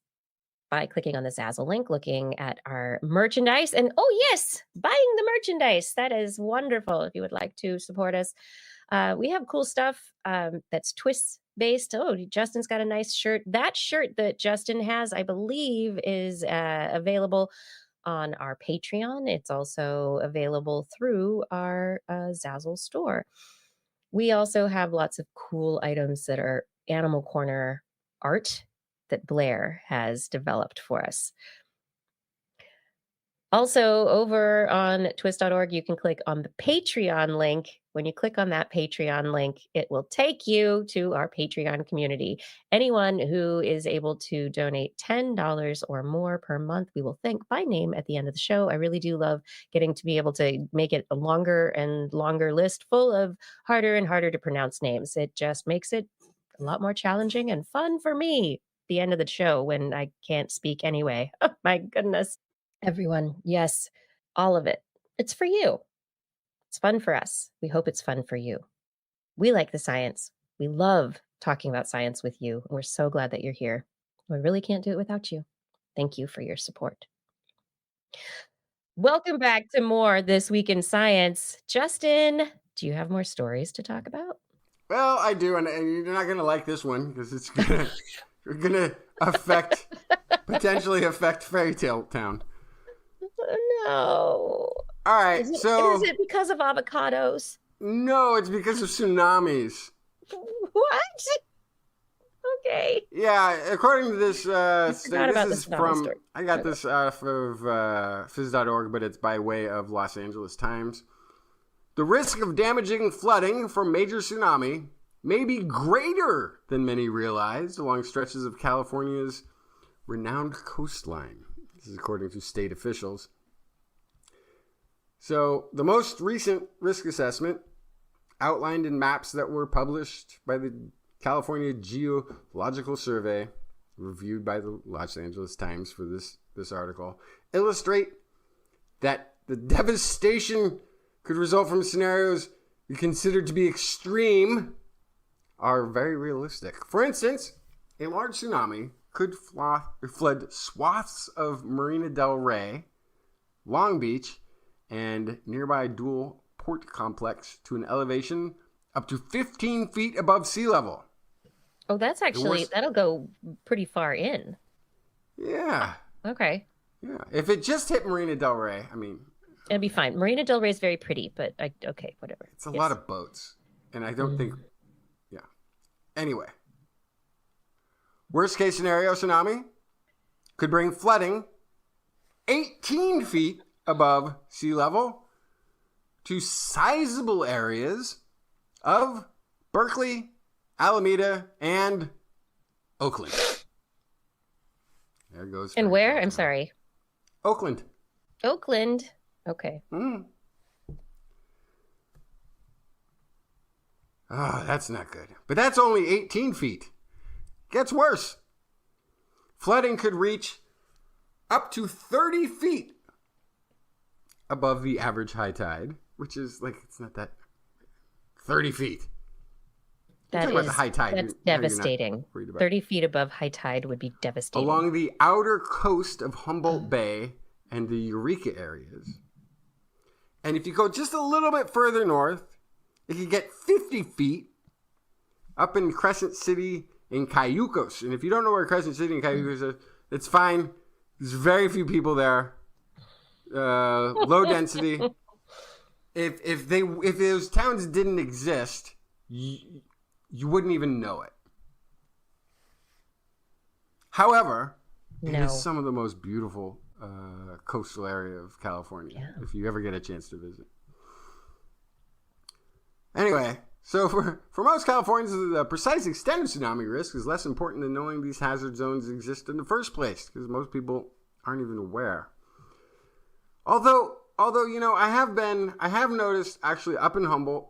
Speaker 1: by clicking on the Zazzle link, looking at our merchandise. And oh yes, buying the merchandise. That is wonderful if you would like to support us. We have cool stuff that's TWIS based. Oh, Justin's got a nice shirt. That shirt that Justin has, I believe, is available on our Patreon. It's also available through our Zazzle store. We also have lots of cool items that are Animal Corner art that Blair has developed for us. Also, over on twis.org, you can click on the Patreon link. When you click on that Patreon link, it will take you to our Patreon community. Anyone who is able to donate $10 or more per month, we will thank by name at the end of the show. I really do love getting to be able to make it a longer and longer list full of harder and harder to pronounce names. It just makes it a lot more challenging and fun for me at the end of the show when I can't speak anyway. Oh, my goodness. Everyone, yes, all of it. It's for you. It's fun for us. We hope it's fun for you. We like the science. We love talking about science with you. We're so glad that you're here. We really can't do it without you. Thank you for your support. Welcome back to more This Week in Science. Justin, do you have more stories to talk about?
Speaker 2: Well, I do, and you're not going to like this one because it's going to potentially affect Fairy Tale Town.
Speaker 1: No.
Speaker 2: All right,
Speaker 1: is it because of avocados?
Speaker 2: No, it's because of tsunamis.
Speaker 1: What? Okay.
Speaker 2: Yeah, according to this, this is from,
Speaker 1: story.
Speaker 2: I got this off of phys.org, but it's by way of Los Angeles Times. The risk of damaging flooding from major tsunami may be greater than many realized along stretches of California's renowned coastline. This is according to state officials. So the most recent risk assessment outlined in maps that were published by the California Geological Survey, reviewed by the Los Angeles Times for this article, illustrate that the devastation could result from scenarios we considered to be extreme are very realistic. For instance, a large tsunami could flood swaths of Marina del Rey, Long Beach, and nearby Dual Port Complex to an elevation up to 15 feet above sea level.
Speaker 1: Oh, that's actually, that'll go pretty far in.
Speaker 2: Yeah.
Speaker 1: Okay.
Speaker 2: Yeah. If it just hit Marina Del Rey, I mean,
Speaker 1: It'd be fine. Marina Del Rey is very pretty, but okay, whatever.
Speaker 2: it's a lot of boats. And I don't think, yeah. Anyway. Worst case scenario, tsunami could bring flooding 18 feet above sea level to sizable areas of Berkeley, Alameda, and Oakland. There goes.
Speaker 1: And where? I'm sorry.
Speaker 2: Oakland.
Speaker 1: Oakland. Okay.
Speaker 2: Oh, that's not good. But that's only 18 feet. Gets worse. Flooding could reach up to 30 feet above the average high tide, which is like, it's not that 30 feet.
Speaker 1: That's
Speaker 2: the high tide.
Speaker 1: That's devastating. 30 feet above high tide would be devastating.
Speaker 2: Along the outer coast of Humboldt Bay and the Eureka areas. And if you go just a little bit further north, it could get 50 feet up in Crescent City in Cayucos. And if you don't know where Crescent City and Cayucos is, it's fine. There's very few people there. Low density. If those towns didn't exist, you wouldn't even know it. However, it is some of the most beautiful coastal area of California, if you ever get a chance to visit. Anyway, so for most Californians, the precise extent of tsunami risk is less important than knowing these hazard zones exist in the first place, because most people aren't even aware. Although I have noticed actually up in Humboldt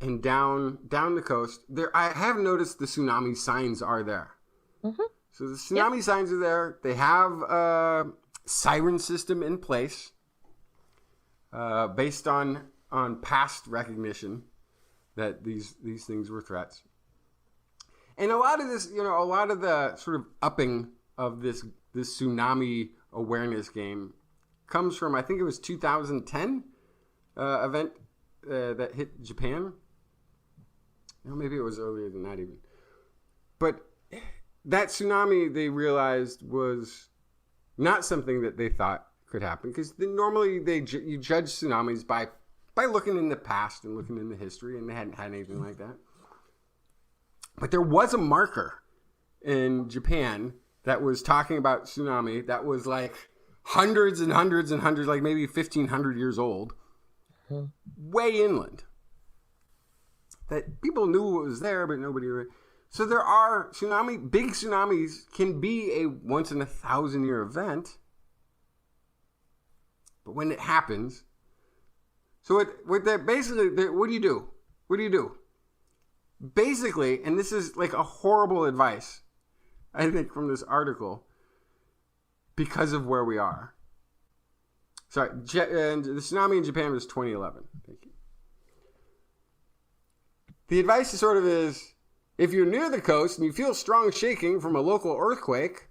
Speaker 2: and down the coast, I have noticed the tsunami signs are there. Mm-hmm. So the tsunami signs are there. They have a siren system in place based on past recognition that these things were threats. And a lot of this, a lot of the sort of upping of this tsunami awareness game comes from, I think it was 2010 event that hit Japan. Maybe it was earlier than that even. But that tsunami, they realized, was not something that they thought could happen, because normally you judge tsunamis by looking in the past and looking in the history, and they hadn't had anything like that. But there was a marker in Japan that was talking about tsunami that was like hundreds and hundreds and hundreds, like maybe 1,500 years old, way inland. That people knew it was there, but nobody really. So there are big tsunamis can be a once in 1,000-year event. But when it happens, so what do you do? What do you do? Basically, and this is like a horrible advice, I think, from this article, because of where we are. Sorry, and the tsunami in Japan was 2011. Thank you. The advice is, if you're near the coast and you feel strong shaking from a local earthquake,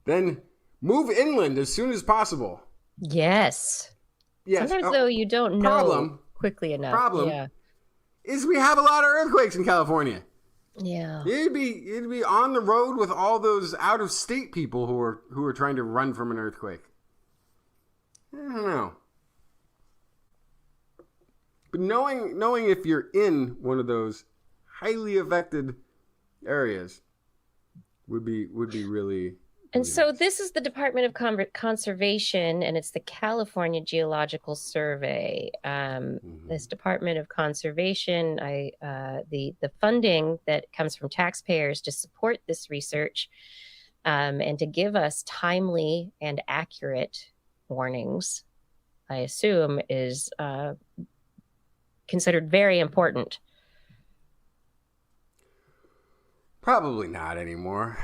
Speaker 2: then move inland as soon as possible.
Speaker 1: Yes. Sometimes, though, you don't know quickly enough.
Speaker 2: Problem is we have a lot of earthquakes in California.
Speaker 1: Yeah.
Speaker 2: You'd be on the road with all those out-of-state people who are trying to run from an earthquake. I don't know. But knowing if you're in one of those highly affected areas would be really.
Speaker 1: And so this is the Department of Conservation, and it's the California Geological Survey. This Department of Conservation, the funding that comes from taxpayers to support this research and to give us timely and accurate warnings, I assume, is considered very important.
Speaker 2: Probably not anymore.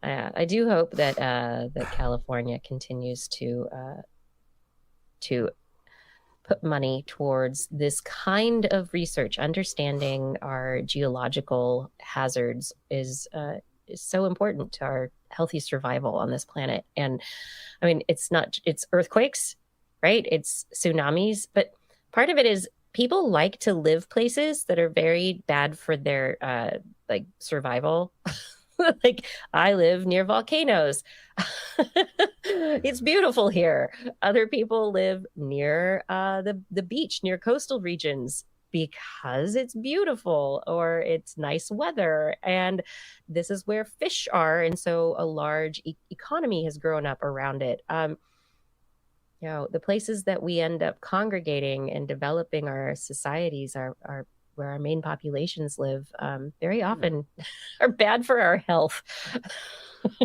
Speaker 1: I do hope that California continues to put money towards this kind of research. Understanding our geological hazards is so important to our healthy survival on this planet. And I mean, it's earthquakes, right? It's tsunamis, but part of it is people like to live places that are very bad for their like survival. Like I live near volcanoes. It's beautiful here. Other people live near the beach, near coastal regions because it's beautiful or it's nice weather. And this is where fish are. And so a large economy has grown up around it. The places that we end up congregating and developing our societies are where our main populations live, very often are bad for our health.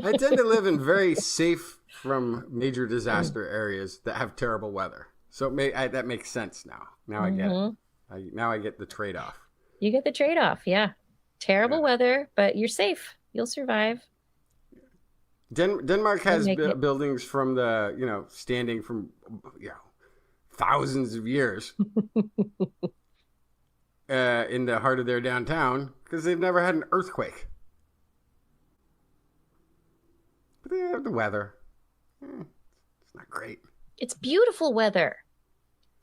Speaker 2: I tend to live in very safe from major disaster areas that have terrible weather. So that makes sense now. Now I get it. Now I get the trade-off.
Speaker 1: You get the trade-off, yeah. Terrible weather, but you're safe. You'll survive.
Speaker 2: Denmark has buildings from the, standing from, thousands of years in the heart of their downtown because they've never had an earthquake. But they have the weather. It's not great.
Speaker 1: It's beautiful weather.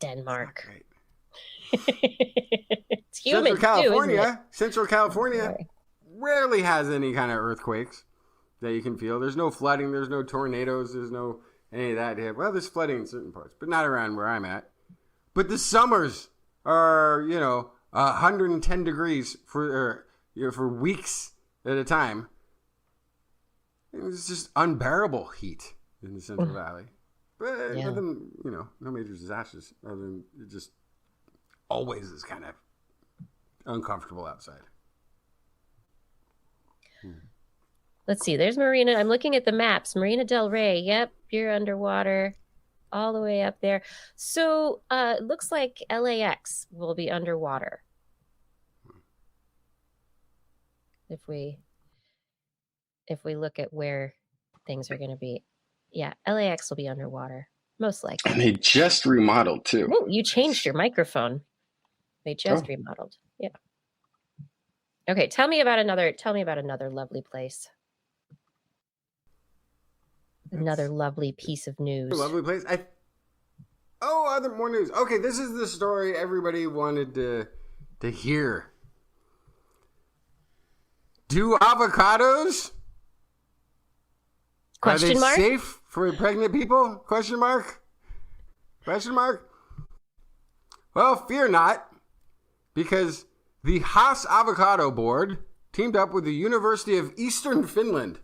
Speaker 1: Denmark.
Speaker 2: It's not great.
Speaker 1: It's humid
Speaker 2: Central California rarely has any kind of earthquakes that you can feel. There's no flooding. There's no tornadoes. There's no any of that here. Well, there's flooding in certain parts, but not around where I'm at. But the summers are, 110 degrees for weeks at a time. It's just unbearable heat in the Central Valley. But nothing, no major disasters. Other than it just always is kind of uncomfortable outside.
Speaker 1: Let's see. There's Marina. I'm looking at the maps. Marina del Rey. Yep, you're underwater all the way up there. So it looks like LAX will be underwater. If we look at where things are going to be. Yeah, LAX will be underwater. Most likely.
Speaker 2: And they just remodeled too.
Speaker 1: Oh, you changed your microphone. They just remodeled. Yeah. Okay, tell me about another lovely place. Another lovely piece of news.
Speaker 2: Lovely place. More news. Okay, this is the story everybody wanted to hear. Do avocados?
Speaker 1: Question mark?
Speaker 2: Are they safe for pregnant people? Question mark? Question mark? Well, fear not, because the Haas Avocado Board teamed up with the University of Eastern Finland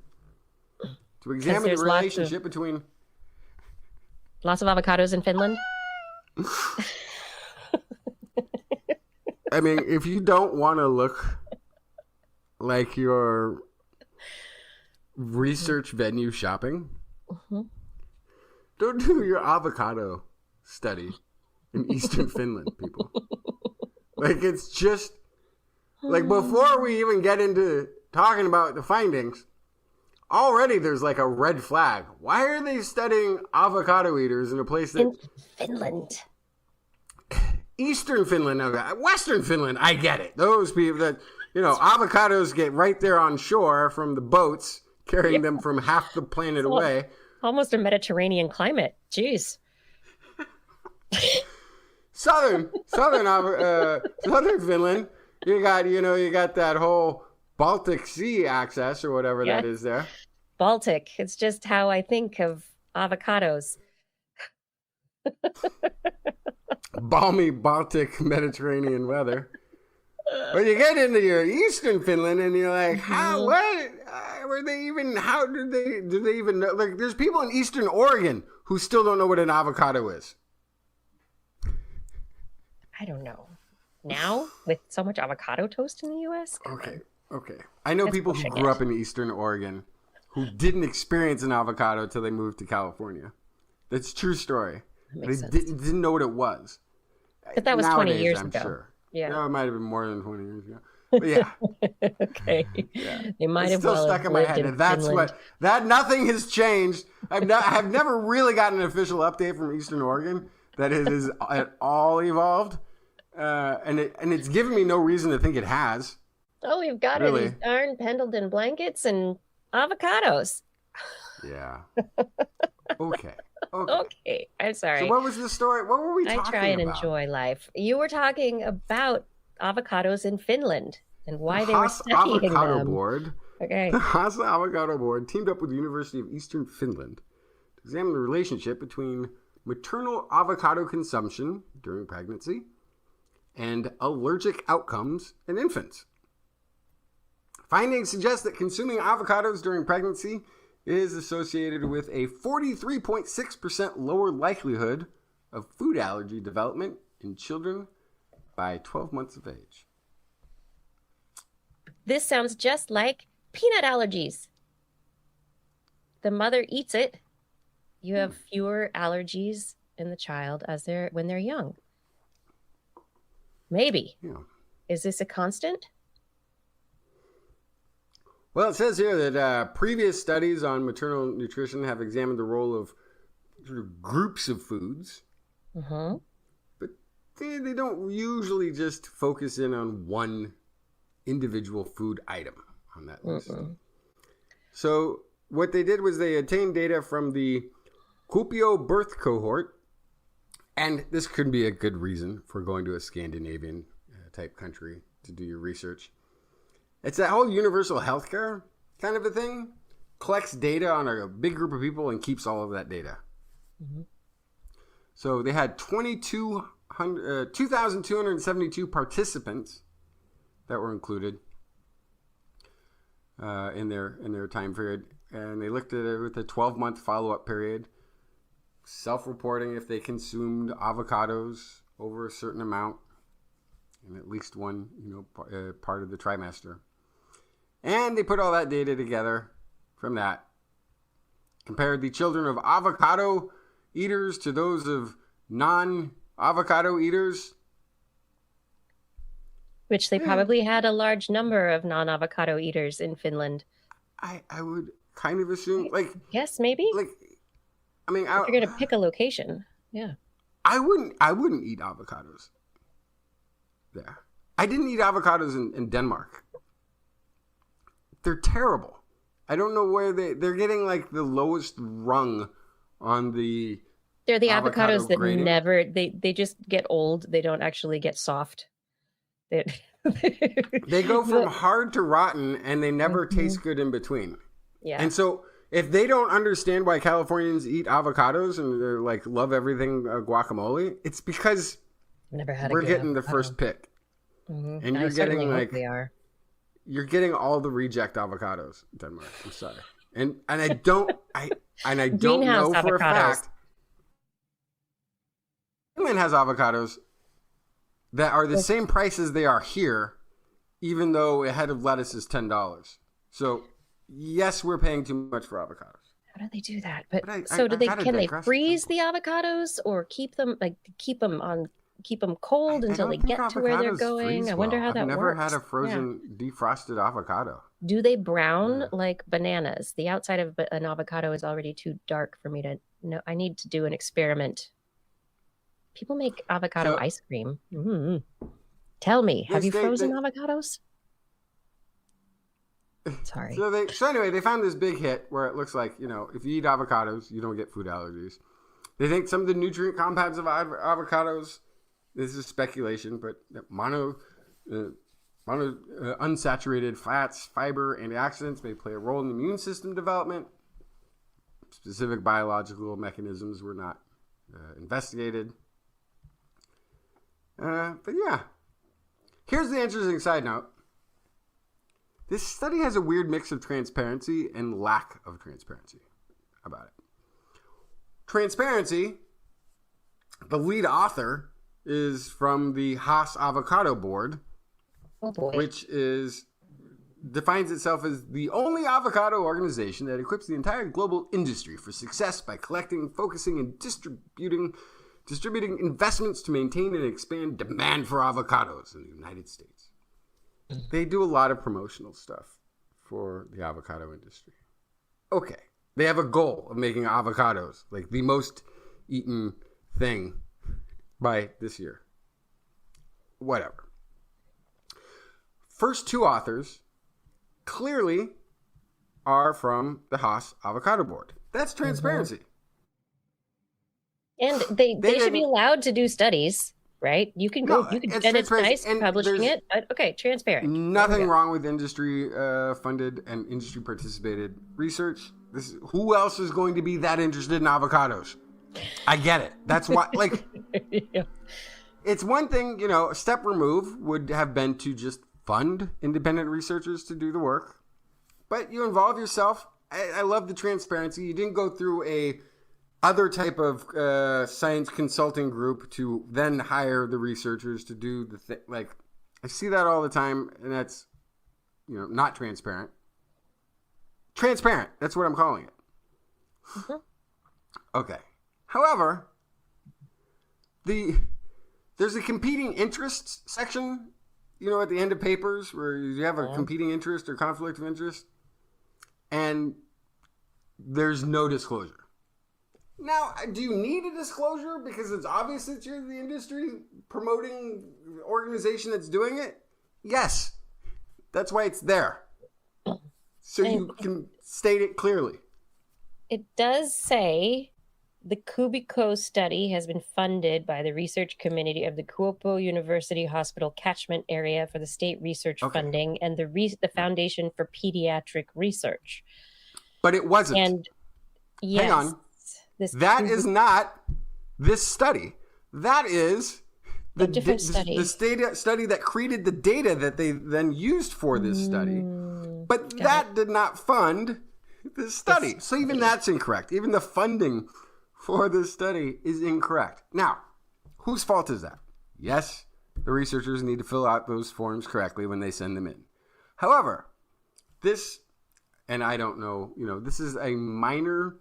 Speaker 2: to examine the relationship between...
Speaker 1: Lots of avocados in Finland?
Speaker 2: I mean, if you don't want to look like you're research venue shopping, don't do your avocado study in Eastern Finland, people. Like, it's just... Like, before we even get into talking about the findings, already there's like a red flag. Why are they studying avocado eaters in a place that...
Speaker 1: In Finland.
Speaker 2: Eastern Finland, okay. Western Finland, I get it. Those people that, avocados get right there on shore from the boats, carrying them from half the planet away.
Speaker 1: Almost a Mediterranean climate. Jeez.
Speaker 2: Southern Finland, you got that whole Baltic Sea access or whatever that is there.
Speaker 1: Baltic. It's just how I think of avocados.
Speaker 2: Balmy Baltic Mediterranean weather. But you get into your Eastern Finland and you're like, do they even know? Like, there's people in Eastern Oregon who still don't know what an avocado is.
Speaker 1: I don't know. Now, with so much avocado toast in the U.S.?
Speaker 2: Okay. I know people who grew up in Eastern Oregon who didn't experience an avocado until they moved to California. That's a true story. They didn't know what it was.
Speaker 1: But that was
Speaker 2: Nowadays,
Speaker 1: 20 years
Speaker 2: I'm
Speaker 1: ago.
Speaker 2: Sure.
Speaker 1: Yeah.
Speaker 2: No, it might have been more than 20 years ago. But yeah.
Speaker 1: Okay.
Speaker 2: Yeah.
Speaker 1: They might have
Speaker 2: still stuck in my head. And that's
Speaker 1: Finland.
Speaker 2: nothing has changed. I've never really gotten an official update from Eastern Oregon that it is at all evolved. And it's given me no reason to think it has.
Speaker 1: Oh, we've got these darn Pendleton blankets and avocados.
Speaker 2: Yeah. Okay.
Speaker 1: Okay, I'm sorry.
Speaker 2: So what was the story? What were we talking about?
Speaker 1: I try and enjoy life. You were talking about avocados in Finland and why they were studying
Speaker 2: Avocado
Speaker 1: them.
Speaker 2: Board.
Speaker 1: Okay.
Speaker 2: The Haas Avocado Board teamed up with the University of Eastern Finland to examine the relationship between maternal avocado consumption during pregnancy and allergic outcomes in infants. Findings suggest that consuming avocados during pregnancy is associated with a 43.6% lower likelihood of food allergy development in children by 12 months of age.
Speaker 1: This sounds just like peanut allergies. The mother eats it. You have fewer allergies in the child when they're young. Maybe.
Speaker 2: Yeah.
Speaker 1: Is this a constant?
Speaker 2: Well, it says here that previous studies on maternal nutrition have examined the role of sort of groups of foods.
Speaker 1: Mm-hmm.
Speaker 2: But they don't usually just focus in on one individual food item on that list. So what they did was they obtained data from the Kuopio birth cohort. And this could be a good reason for going to a Scandinavian type country to do your research. It's that whole universal healthcare kind of a thing. Collects data on a big group of people and keeps all of that data.
Speaker 1: Mm-hmm.
Speaker 2: So they had 2,272 participants that were included in their time period. And they looked at it with a 12-month follow-up period. Self-reporting if they consumed avocados over a certain amount in at least one, part of the trimester. And they put all that data together from that. Compared the children of avocado eaters to those of non-avocado eaters.
Speaker 1: Which they probably had a large number of non-avocado eaters in Finland.
Speaker 2: I would kind of assume,
Speaker 1: yes, maybe.
Speaker 2: If
Speaker 1: you're going to pick a location, yeah.
Speaker 2: I wouldn't eat avocados there. I didn't eat avocados in Denmark. They're terrible. I don't know where they're getting the lowest rung on the.
Speaker 1: They're the avocados that
Speaker 2: grading.
Speaker 1: they just get old. They don't actually get soft.
Speaker 2: They go from hard to rotten, and they never taste good in between.
Speaker 1: Yeah.
Speaker 2: And so if they don't understand why Californians eat avocados and they're love everything guacamole, it's because we're getting the first pick.
Speaker 1: Mm-hmm.
Speaker 2: And you're getting
Speaker 1: they are.
Speaker 2: You're getting all the reject avocados in Denmark. I'm sorry. And I don't know for a fact Finland has avocados that are the same price as they are here, even though a head of lettuce is $10. So yes, we're paying too much for avocados.
Speaker 1: How do they do that? Can they freeze the avocados or keep them cold until they get to where they're going? I wonder how that works.
Speaker 2: I've never had a frozen defrosted avocado.
Speaker 1: Do they brown like bananas? The outside of an avocado is already too dark for me to know. I need to do an experiment. People make avocado ice cream. Mm-hmm. Tell me, have you frozen avocados? Sorry.
Speaker 2: So anyway, they found this big hit where it looks like, if you eat avocados, you don't get food allergies. They think some of the nutrient compounds of avocados, this is speculation, but unsaturated fats, fiber, antioxidants may play a role in the immune system development. Specific biological mechanisms were not investigated. But yeah, here's the interesting side note. This study has a weird mix of transparency and lack of transparency about it. Transparency, the lead author is from the Haas Avocado Board, which defines itself as the only avocado organization that equips the entire global industry for success by collecting, focusing, and distributing investments to maintain and expand demand for avocados in the United States. They do a lot of promotional stuff for the avocado industry. Okay. They have a goal of making avocados the most eaten thing by this year. Whatever. First two authors clearly are from the Haas Avocado Board. That's transparency.
Speaker 1: And they should be
Speaker 2: didn't.
Speaker 1: allowed to do studies, right? You can
Speaker 2: No,
Speaker 1: go, you can,
Speaker 2: it's
Speaker 1: and it's
Speaker 2: transparency,
Speaker 1: nice
Speaker 2: and
Speaker 1: publishing
Speaker 2: there's
Speaker 1: it, but okay, transparent. There we
Speaker 2: nothing
Speaker 1: go.
Speaker 2: wrong with industry funded and industry participated research. Who else is going to be that interested in avocados? I get it. That's why, like,
Speaker 1: Yeah.
Speaker 2: it's one thing, a step remove would have been to just fund independent researchers to do the work. But you involve yourself. I love the transparency. You didn't go through a other type of science consulting group to then hire the researchers to do the thing. Like, I see that all the time, and that's, not transparent. Transparent. That's what I'm calling it.
Speaker 1: Mm-hmm.
Speaker 2: Okay. However, there's a competing interests section, at the end of papers where you have a competing interest or conflict of interest, and there's no disclosure. Now, do you need a disclosure because it's obvious that you're the industry promoting organization that's doing it? Yes. That's why it's there. So you can state it clearly.
Speaker 1: It does say the Kubico study has been funded by the research committee of the Kuopo University Hospital catchment area for the state research funding and the Foundation for Pediatric Research.
Speaker 2: But it wasn't.
Speaker 1: And yes,
Speaker 2: hang on. That is not this study. That is
Speaker 1: a different study.
Speaker 2: The study that created the data that they then used for this study. But that did not fund this study. So even that's incorrect. Even the funding for this study is incorrect. Now, whose fault is that? Yes, the researchers need to fill out those forms correctly when they send them in. However, this, and I don't know, this is a minor-ish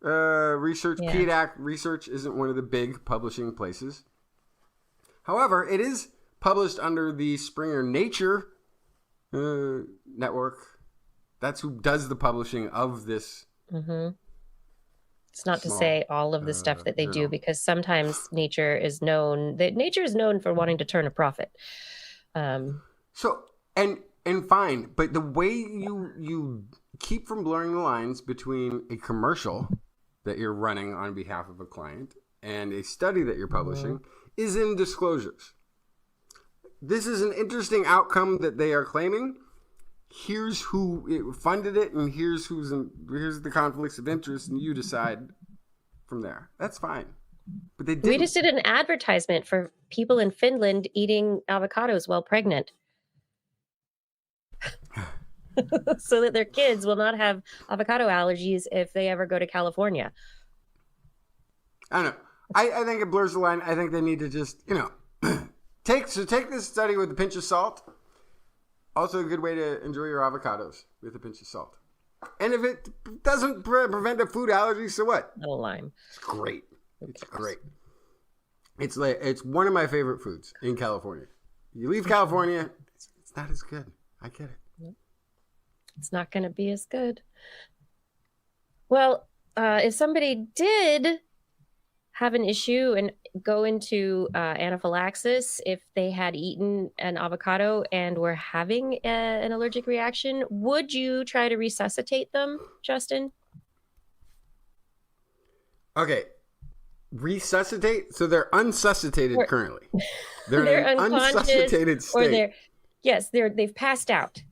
Speaker 2: research.
Speaker 1: Yeah.
Speaker 2: PDAC research isn't one of the big publishing places. However, it is published under the Springer Nature network. That's who does the publishing of this.
Speaker 1: Mm-hmm. It's not to say all of the stuff that they do, because sometimes nature is known for wanting to turn a profit.
Speaker 2: So and fine, but the way you keep from blurring the lines between a commercial that you're running on behalf of a client and a study that you're publishing is in disclosures. This is an interesting outcome that they are claiming. Here's who funded it, and here's the conflicts of interest, and you decide from there. That's fine. But they didn't.
Speaker 1: We just did an advertisement for people in Finland eating avocados while pregnant. So that their kids will not have avocado allergies if they ever go to California.
Speaker 2: I don't know. I think it blurs the line. I think they need to just, take this study with a pinch of salt. Also a good way to enjoy your avocados with a pinch of salt. And if it doesn't prevent a food allergy, so what?
Speaker 1: No lime.
Speaker 2: It's great. It's great. It's one of my favorite foods in California. You leave California, it's not as good. I get it.
Speaker 1: It's not going to be as good. Well, if somebody did have an issue and go into anaphylaxis if they had eaten an avocado and were having an allergic reaction, would you try to resuscitate them, Justin?
Speaker 2: Okay. Resuscitate? So they're unsuscitated currently.
Speaker 1: They're
Speaker 2: in an
Speaker 1: unconscious,
Speaker 2: unsuscitated state.
Speaker 1: or they've passed out.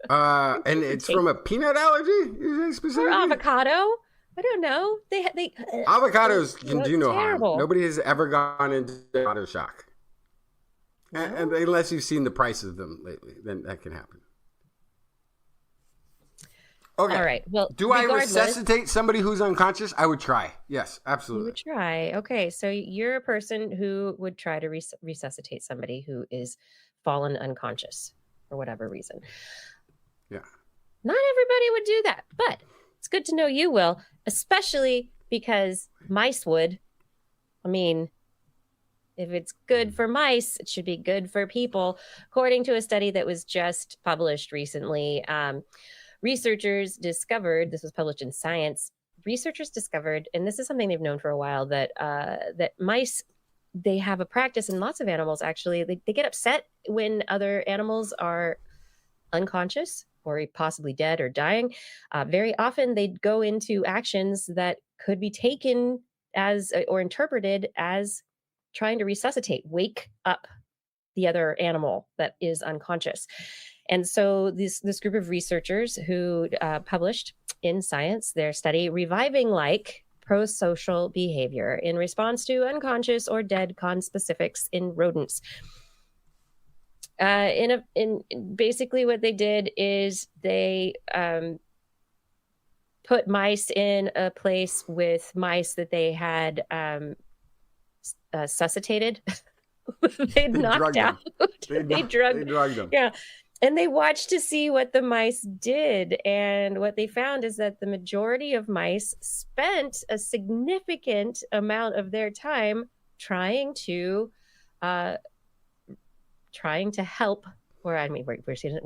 Speaker 2: And it's from a peanut allergy?
Speaker 1: Or
Speaker 2: Specifically?
Speaker 1: avocado? I don't know. They
Speaker 2: Avocados can do no
Speaker 1: terrible.
Speaker 2: harm. Nobody has ever gone into avocado shock. No. And unless you've seen the price of them lately, then that can happen. Okay.
Speaker 1: All right. Well,
Speaker 2: do I resuscitate somebody who's unconscious? I would try. Yes, absolutely.
Speaker 1: You would try. Okay. So you're a person who would try to resuscitate somebody who is fallen unconscious for whatever reason.
Speaker 2: Yeah.
Speaker 1: Not everybody would do that, but it's good to know you will, especially because mice would. I mean, if it's good for mice, it should be good for people. According to a study that was just published recently, researchers discovered, this was published in Science, researchers discovered, and this is something they've known for a while, that that mice, they have a practice, and lots of animals actually, they get upset when other animals are unconscious or possibly dead or dying, very often they'd go into actions that could be taken as or interpreted as trying to resuscitate, wake up the other animal that is unconscious. And so this group of researchers who published in Science their study, Reviving Like Prosocial Behavior in Response to Unconscious or Dead Conspecifics in Rodents. In basically what they did is they put mice in a place with mice that they had suscitated. They knocked out. They drugged them. Yeah. And they watched to see what the mice did. And what they found is that the majority of mice spent a significant amount of their time trying to help, or I mean, we're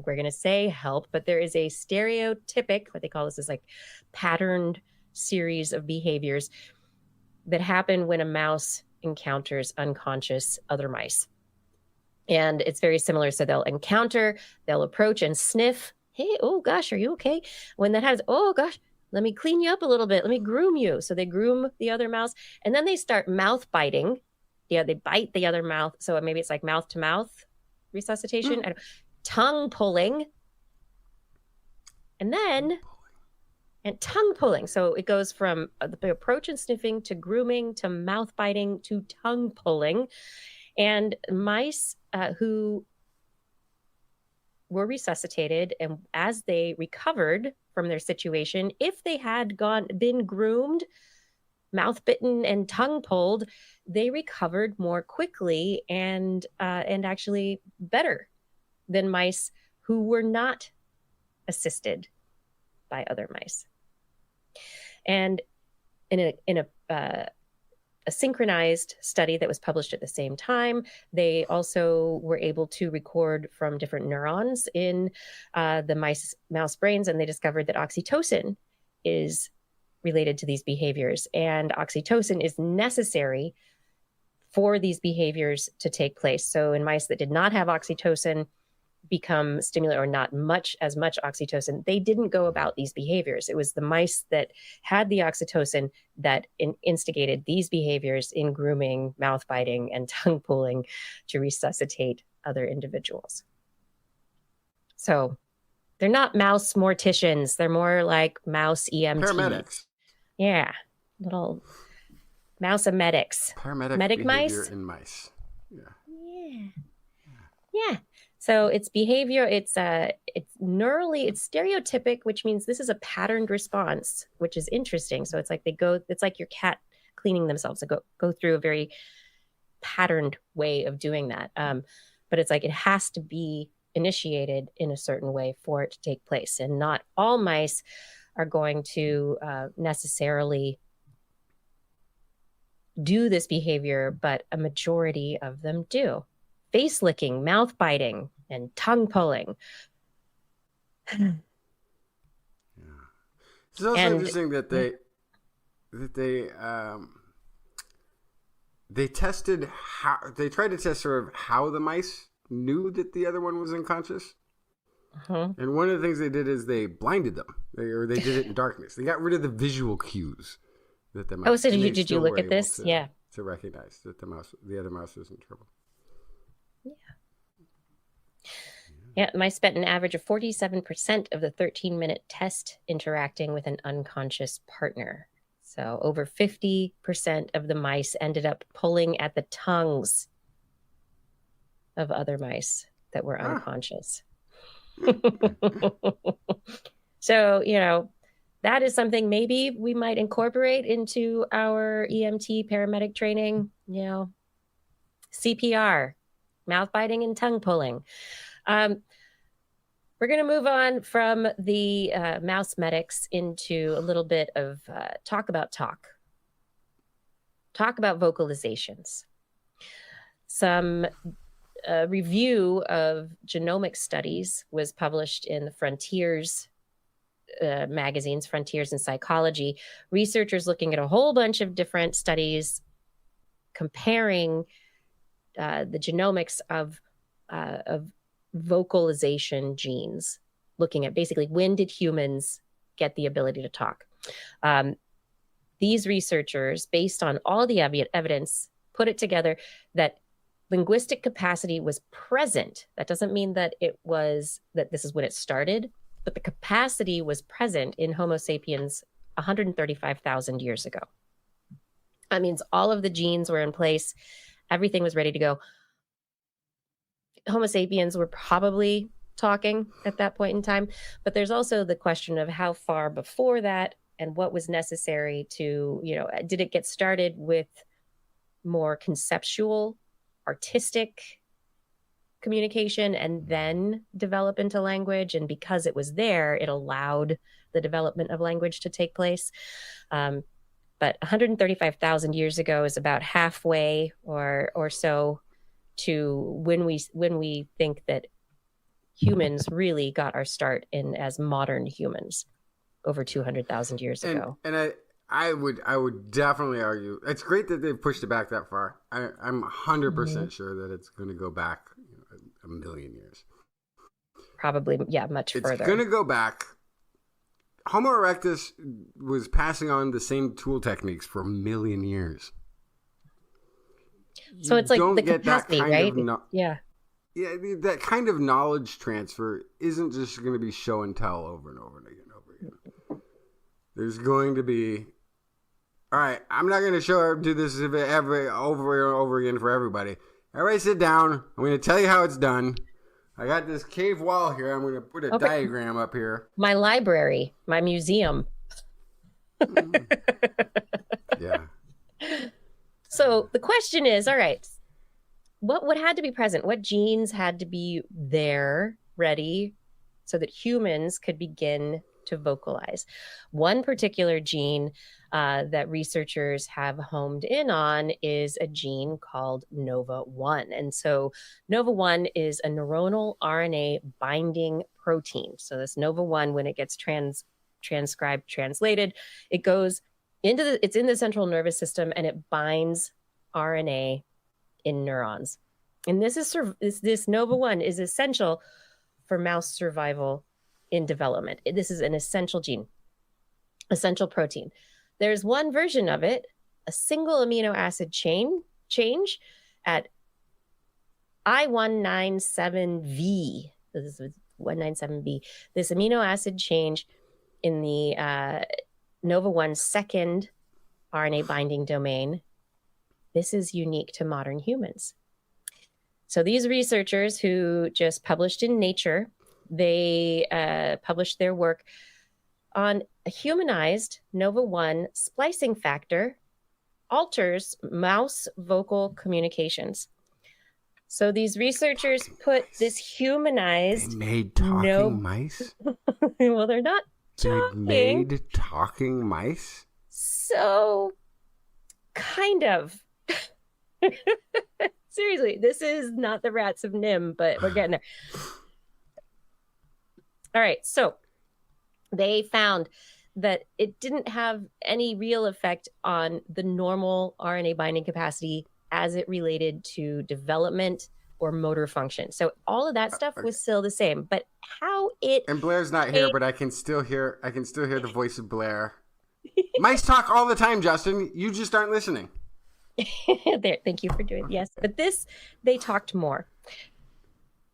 Speaker 1: going to say help, but there is a stereotypic, what they call this is like patterned series of behaviors that happen when a mouse encounters unconscious other mice. And it's very similar. So they'll approach and sniff. Hey, oh gosh, are you okay? When that has, oh gosh, let me clean you up a little bit. Let me groom you. So they groom the other mouse, and then they start mouth biting. Yeah, they bite the other mouth. So maybe it's like mouth to mouth resuscitation, and tongue pulling. And then tongue pulling. So it goes from the approach and sniffing to grooming to mouth biting to tongue pulling. And mice who were resuscitated, and as they recovered from their situation, if they had been groomed, mouth bitten, and tongue pulled, they recovered more quickly and actually better than mice who were not assisted by other mice. And in a synchronized study that was published at the same time, they also were able to record from different neurons in the mouse brains, and they discovered that oxytocin is related to these behaviors. And oxytocin is necessary for these behaviors to take place. So in mice that did not have oxytocin become stimulated, or not as much oxytocin, they didn't go about these behaviors. It was the mice that had the oxytocin that instigated these behaviors in grooming, mouth biting, and tongue pulling to resuscitate other individuals. So they're not mouse morticians. They're more like mouse EMTs.
Speaker 2: Paramedics.
Speaker 1: Yeah. Little mouse-medics.
Speaker 2: Paramedic
Speaker 1: medic
Speaker 2: behavior
Speaker 1: mice
Speaker 2: in mice.
Speaker 1: Yeah. So it's behavior, it's neurally, it's stereotypic, which means this is a patterned response, which is interesting. So it's like it's like your cat cleaning themselves. They go through a very patterned way of doing that. But it's like it has to be initiated in a certain way for it to take place. And not all mice are going to necessarily do this behavior, but a majority of them do. Face licking, mouth biting, and tongue pulling.
Speaker 2: It's also interesting that they tested they tried to test sort of how the mice knew that the other one was unconscious. And one of the things they did is they blinded them, or they did it in darkness. They got rid of the visual cues that the mouse.
Speaker 1: Oh, so did you look at this?
Speaker 2: To recognize that the other mouse was in trouble.
Speaker 1: Yeah, mice spent an average of 47% of the 13-minute test interacting with an unconscious partner. So over 50% of the mice ended up pulling at the tongues of other mice that were unconscious. So, that is something maybe we might incorporate into our EMT paramedic training, CPR, mouth biting and tongue pulling. We're going to move on from the mouse medics into a little bit of talk about vocalizations. Some review of genomic studies was published in the Frontiers magazines, Frontiers in Psychology. Researchers looking at a whole bunch of different studies comparing the genomics of vocalization genes. looking at basically when did humans get the ability to talk. These researchers, based on all the evidence, put it together that linguistic capacity was present. That doesn't mean that this is when it started, but the capacity was present in Homo sapiens 135,000 years ago. That means all of the genes were in place. Everything was ready to go. Homo sapiens were probably talking at that point in time, but there's also the question of how far before that and what was necessary to, did it get started with more conceptual, artistic communication and then develop into language? And because it was there, it allowed the development of language to take place. But 135,000 years ago is about halfway or so to when we think that humans really got our start in as modern humans over 200,000 years ago.
Speaker 2: And I would definitely argue it's great that they've pushed it back that far. I'm 100% sure that it's going to go back a million years.
Speaker 1: Probably, yeah, much further.
Speaker 2: It's going to go back. Homo erectus was passing on the same tool techniques for a million years.
Speaker 1: So it's like the capacity, right? Yeah.
Speaker 2: Yeah, that kind of knowledge transfer isn't just going to be show and tell over and over and again. There's going to be, all right, I'm not going to do this over and over again for everybody. Everybody sit down. I'm going to tell you how it's done. I got this cave wall here. I'm going to put a diagram up here.
Speaker 1: My library, my museum.
Speaker 2: Yeah.
Speaker 1: So the question is, all right, what had to be present? What genes had to be there, ready, so that humans could begin to vocalize? One particular gene that researchers have homed in on is a gene called NOVA1. And so NOVA1 is a neuronal RNA binding protein. So this NOVA1, when it gets translated, it goes it's in the central nervous system and it binds RNA in neurons. And this NOVA1 is essential for mouse survival in development. This is an essential gene, essential protein. There's one version of it, a single amino acid change at I197V. This is 197B. This amino acid change in the NOVA1 second RNA binding domain. This is unique to modern humans. So these researchers who just published in Nature, they published their work on a humanized NOVA1 splicing factor alters mouse vocal communications. So these researchers put this humanized...
Speaker 2: They made talking mice?
Speaker 1: Well, they're not talking.
Speaker 2: They made talking mice?
Speaker 1: So, kind of. Seriously, this is not the rats of Nim, but we're getting there. All right, so they found that it didn't have any real effect on the normal RNA binding capacity as it related to development or motor function. So all of that stuff was still the same, but how it...
Speaker 2: And Blair's not here, but I can still hear the voice of Blair. Mice talk all the time, Justin. You just aren't listening.
Speaker 1: There, thank you for doing yes. But they talked more.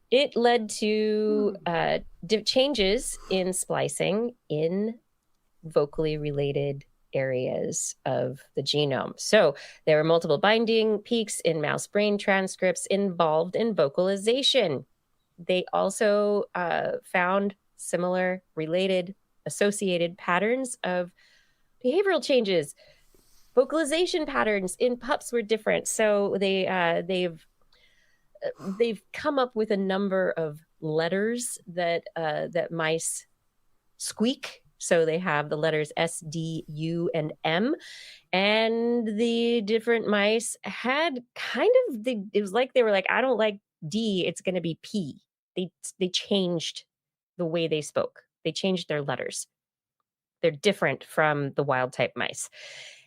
Speaker 1: It led to changes in splicing in vocally related areas of the genome. So there were multiple binding peaks in mouse brain transcripts involved in vocalization. They also found similar, related, associated patterns of behavioral changes. Vocalization patterns in pups were different. So they've come up with a number of letters that mice squeak. So they have the letters S, D, U, and M. And the different mice had it was like they were like, I don't like D, it's going to be P. They changed the way they spoke. They changed their letters. They're different from the wild type mice.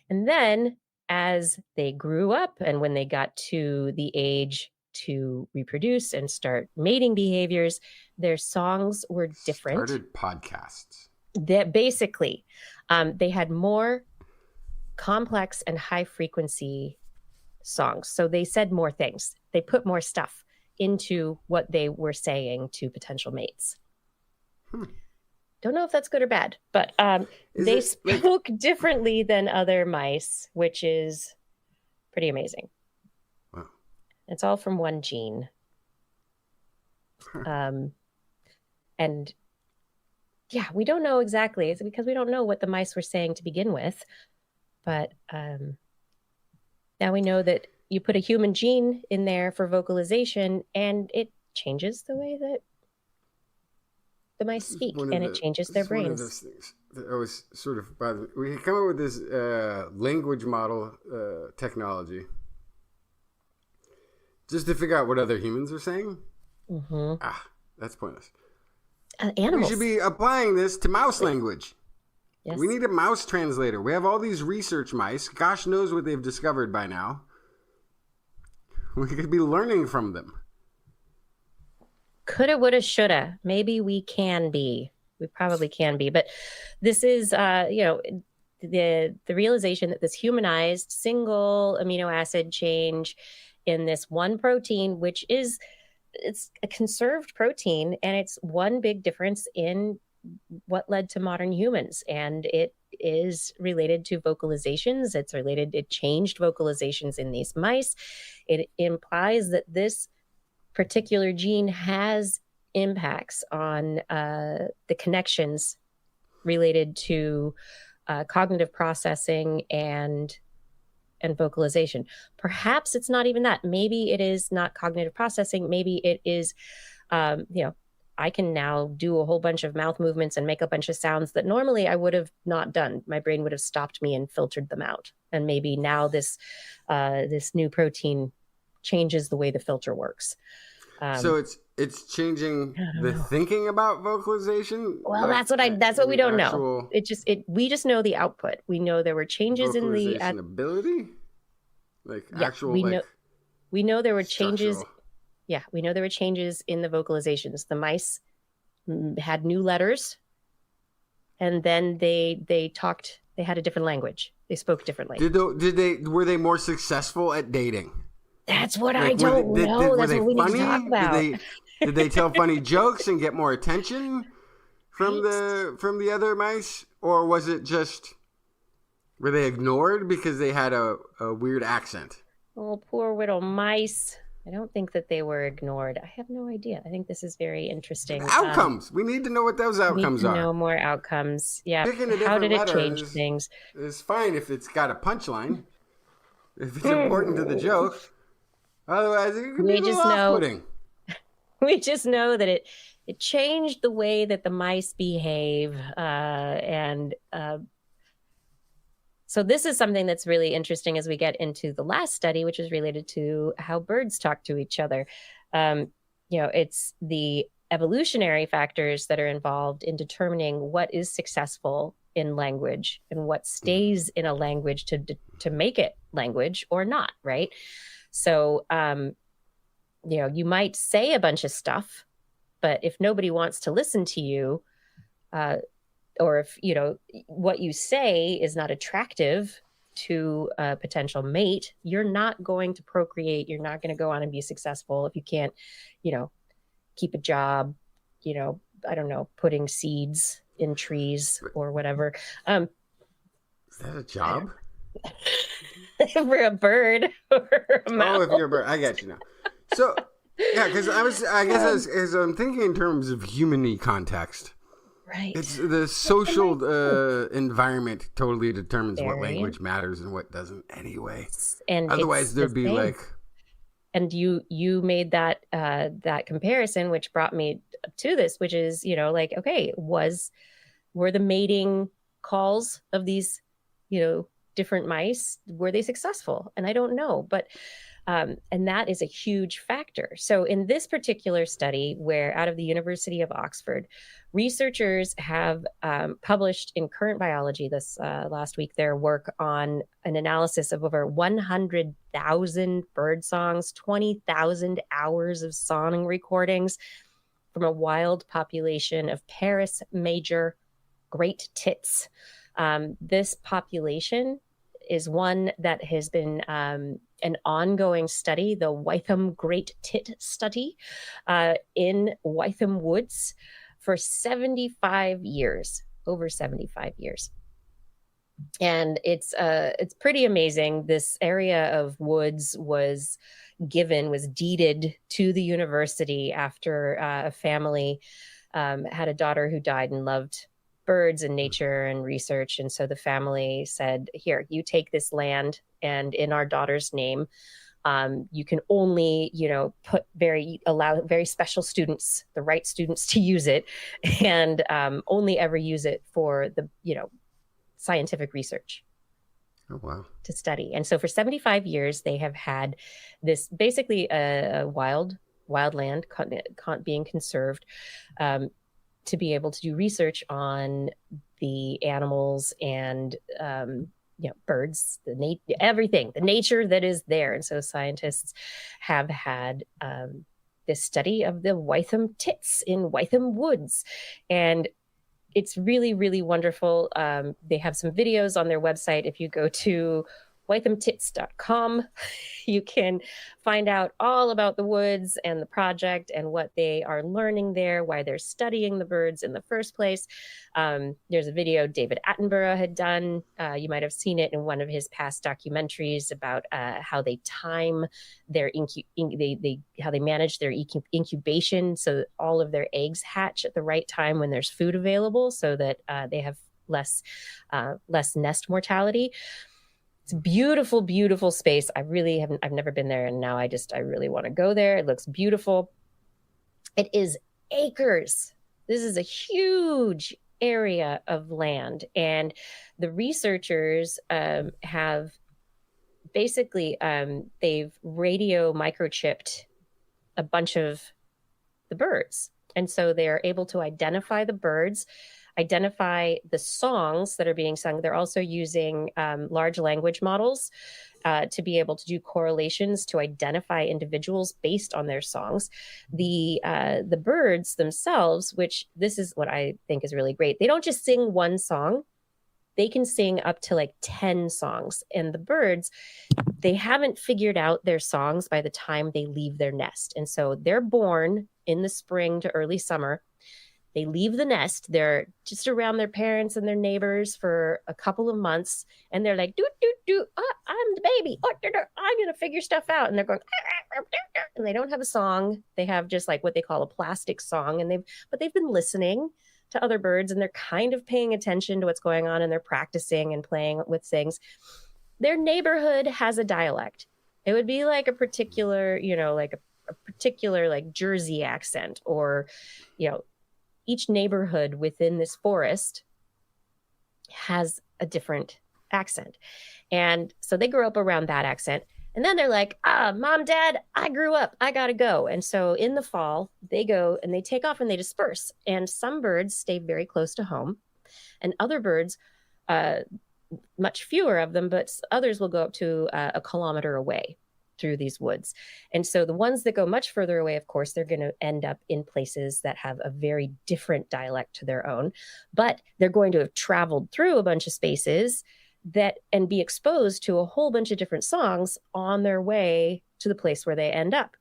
Speaker 1: And then as they grew up and when they got to the age to reproduce and start mating behaviors, their songs were different.
Speaker 2: Started podcasts.
Speaker 1: That basically, they had more complex and high frequency songs. So they said more things. They put more stuff into what they were saying to potential mates. Don't know if that's good or bad, but they spoke differently than other mice, which is pretty amazing.
Speaker 2: Wow.
Speaker 1: It's all from one gene. And yeah, we don't know exactly. It's because we don't know what the mice were saying to begin with. But now we know that you put a human gene in there for vocalization and it changes the way that the mice speak, and it changes their brains. One of those
Speaker 2: things that always sort of bothers me. We come up with this language model technology just to figure out what other humans are saying. That's pointless.
Speaker 1: Animals.
Speaker 2: We should be applying this to mouse language.
Speaker 1: Yes.
Speaker 2: We need a mouse translator. We have all these research mice. Gosh knows what they've discovered by now. We could be learning from them.
Speaker 1: Coulda, woulda, shoulda. Maybe we can be. We probably can be. But this is, the realization that this humanized single amino acid change in this one protein, which is, it's a conserved protein, and it's one big difference in what led to modern humans. And it is related to vocalizations. It changed vocalizations in these mice. It implies that this particular gene has impacts on the connections related to cognitive processing and vocalization. Perhaps it's not even that. Maybe it is not cognitive processing. Maybe it is, I can now do a whole bunch of mouth movements and make a bunch of sounds that normally I would have not done. My brain would have stopped me and filtered them out. And maybe now this new protein changes the way the filter works.
Speaker 2: So it's changing the thinking about vocalization.
Speaker 1: Well, that's what we don't know. We just know the output. We know there were changes in the
Speaker 2: ability,
Speaker 1: we know there were changes.
Speaker 2: Structural.
Speaker 1: Yeah, we know there were changes in the vocalizations. The mice had new letters, and then they talked. They had a different language. They spoke differently.
Speaker 2: Were they more successful at dating?
Speaker 1: That's what I don't know. That's what we need to talk about.
Speaker 2: Did they tell funny jokes and get more attention from the other mice, or was it just were they ignored because they had a weird accent?
Speaker 1: Oh, poor little mice. I don't think that they were ignored. I have no idea. I think this is very interesting.
Speaker 2: Outcomes. We need to know what those outcomes are.
Speaker 1: No more outcomes. Yeah.
Speaker 2: Picking a
Speaker 1: How did it
Speaker 2: letter
Speaker 1: change things?
Speaker 2: It's fine if it's got a punchline. If it's important to the joke. Otherwise, it could be off-putting.
Speaker 1: We just know that it changed the way that the mice behave. So this is something that's really interesting as we get into the last study, which is related to how birds talk to each other. It's the evolutionary factors that are involved in determining what is successful in language and what stays in a language to make it language or not, right? So, you might say a bunch of stuff, but if nobody wants to listen to you, or if, what you say is not attractive to a potential mate, you're not going to procreate. You're not going to go on and be successful if you can't, keep a job, I don't know, putting seeds in trees or whatever.
Speaker 2: Is that a job?
Speaker 1: For a bird or a mouse.
Speaker 2: Oh, if you're a bird. I got you now. So, yeah, because as I'm thinking in terms of human-y context.
Speaker 1: Right.
Speaker 2: It's the social environment totally determines what language matters and what doesn't anyway. And otherwise there'd be like.
Speaker 1: And you made that comparison, which brought me to this, which is, okay, were the mating calls of these, different mice, were they successful? And I don't know, but And that is a huge factor. So in this particular study, where out of the University of Oxford, researchers have published in Current Biology this last week their work on an analysis of over 100,000 bird songs, 20,000 hours of song recordings from a wild population of Paris major great tits. This population is one that has been an ongoing study, the Wytham Great Tit Study, in Wytham Woods for 75 years, over 75 years. And it's pretty amazing. This area of woods was deeded to the university after a family had a daughter who died and loved birds and nature and research. And so the family said, here, you take this land, and in our daughter's name, you can only, allow very special students, the right students, to use it, and only ever use it for the, scientific research.
Speaker 2: Oh, wow.
Speaker 1: To study. And so for 75 years, they have had this basically a wild land being conserved to be able to do research on the animals and birds, everything, the nature that is there. And so scientists have had this study of the Wytham tits in Wytham Woods. And it's really, really wonderful. They have some videos on their website. If you go to wythamtits.com, you can find out all about the woods and the project and what they are learning there, why they're studying the birds in the first place. There's a video David Attenborough had done. You might have seen it in one of his past documentaries about how they time their how they manage their incubation so that all of their eggs hatch at the right time when there's food available, so that they have less nest mortality. It's a beautiful, beautiful space. I've never been there, and now I really want to go there. It looks beautiful. It is acres. This is a huge area of land. And the researchers have basically, they've radio microchipped a bunch of the birds. And so they're able to identify the birds, identify the songs that are being sung. They're also using large language models to be able to do correlations to identify individuals based on their songs. The birds themselves, which this is what I think is really great, they don't just sing one song. They can sing up to like 10 songs. And the birds, they haven't figured out their songs by the time they leave their nest. And so they're born in the spring to early summer. They leave the nest. They're just around their parents and their neighbors for a couple of months. And they're like, I'm the baby. I'm going to figure stuff out. And they're going, and they don't have a song. They have just like what they call a plastic song. But they've been listening to other birds, and they're kind of paying attention to what's going on, and they're practicing and playing with things. Their neighborhood has a dialect. It would be like a particular, like a particular like Jersey accent, or, each neighborhood within this forest has a different accent. And so they grew up around that accent. And then they're like, Mom, Dad, I grew up. I got to go. And so in the fall, they go and they take off and they disperse. And some birds stay very close to home. And other birds, much fewer of them, but others will go up to a kilometer away through these woods. And so the ones that go much further away, of course, they're going to end up in places that have a very different dialect to their own, but they're going to have traveled through a bunch of spaces and be exposed to a whole bunch of different songs on their way to the place where they end up.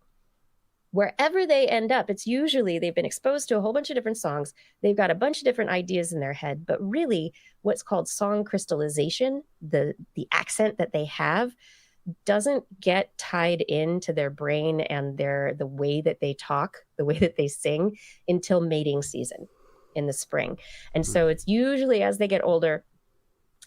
Speaker 1: Wherever they end up, it's usually they've been exposed to a whole bunch of different songs. They've got a bunch of different ideas in their head, but really what's called song crystallization, the accent that they have, doesn't get tied into their brain and the way that they talk, the way that they sing, until mating season in the spring. And so it's usually as they get older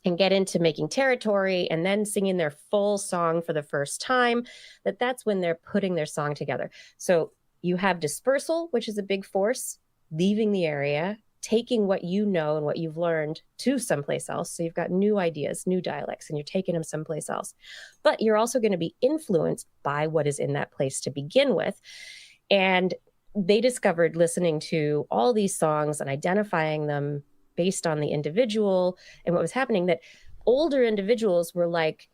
Speaker 1: and get into making territory and then singing their full song for the first time, that's when they're putting their song together. So you have dispersal, which is a big force, leaving the area, taking what you know and what you've learned to someplace else. So you've got new ideas, new dialects, and you're taking them someplace else. But you're also going to be influenced by what is in that place to begin with. And they discovered, listening to all these songs and identifying them based on the individual and what was happening, that older individuals were like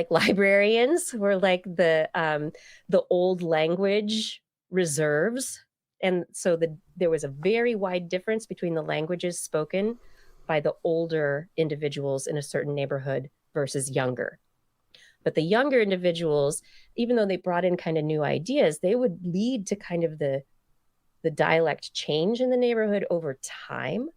Speaker 1: librarians, were like the old language reserves. And so there was a very wide difference between the languages spoken by the older individuals in a certain neighborhood versus younger. But the younger individuals, even though they brought in kind of new ideas, they would lead to kind of the dialect change in the neighborhood over time.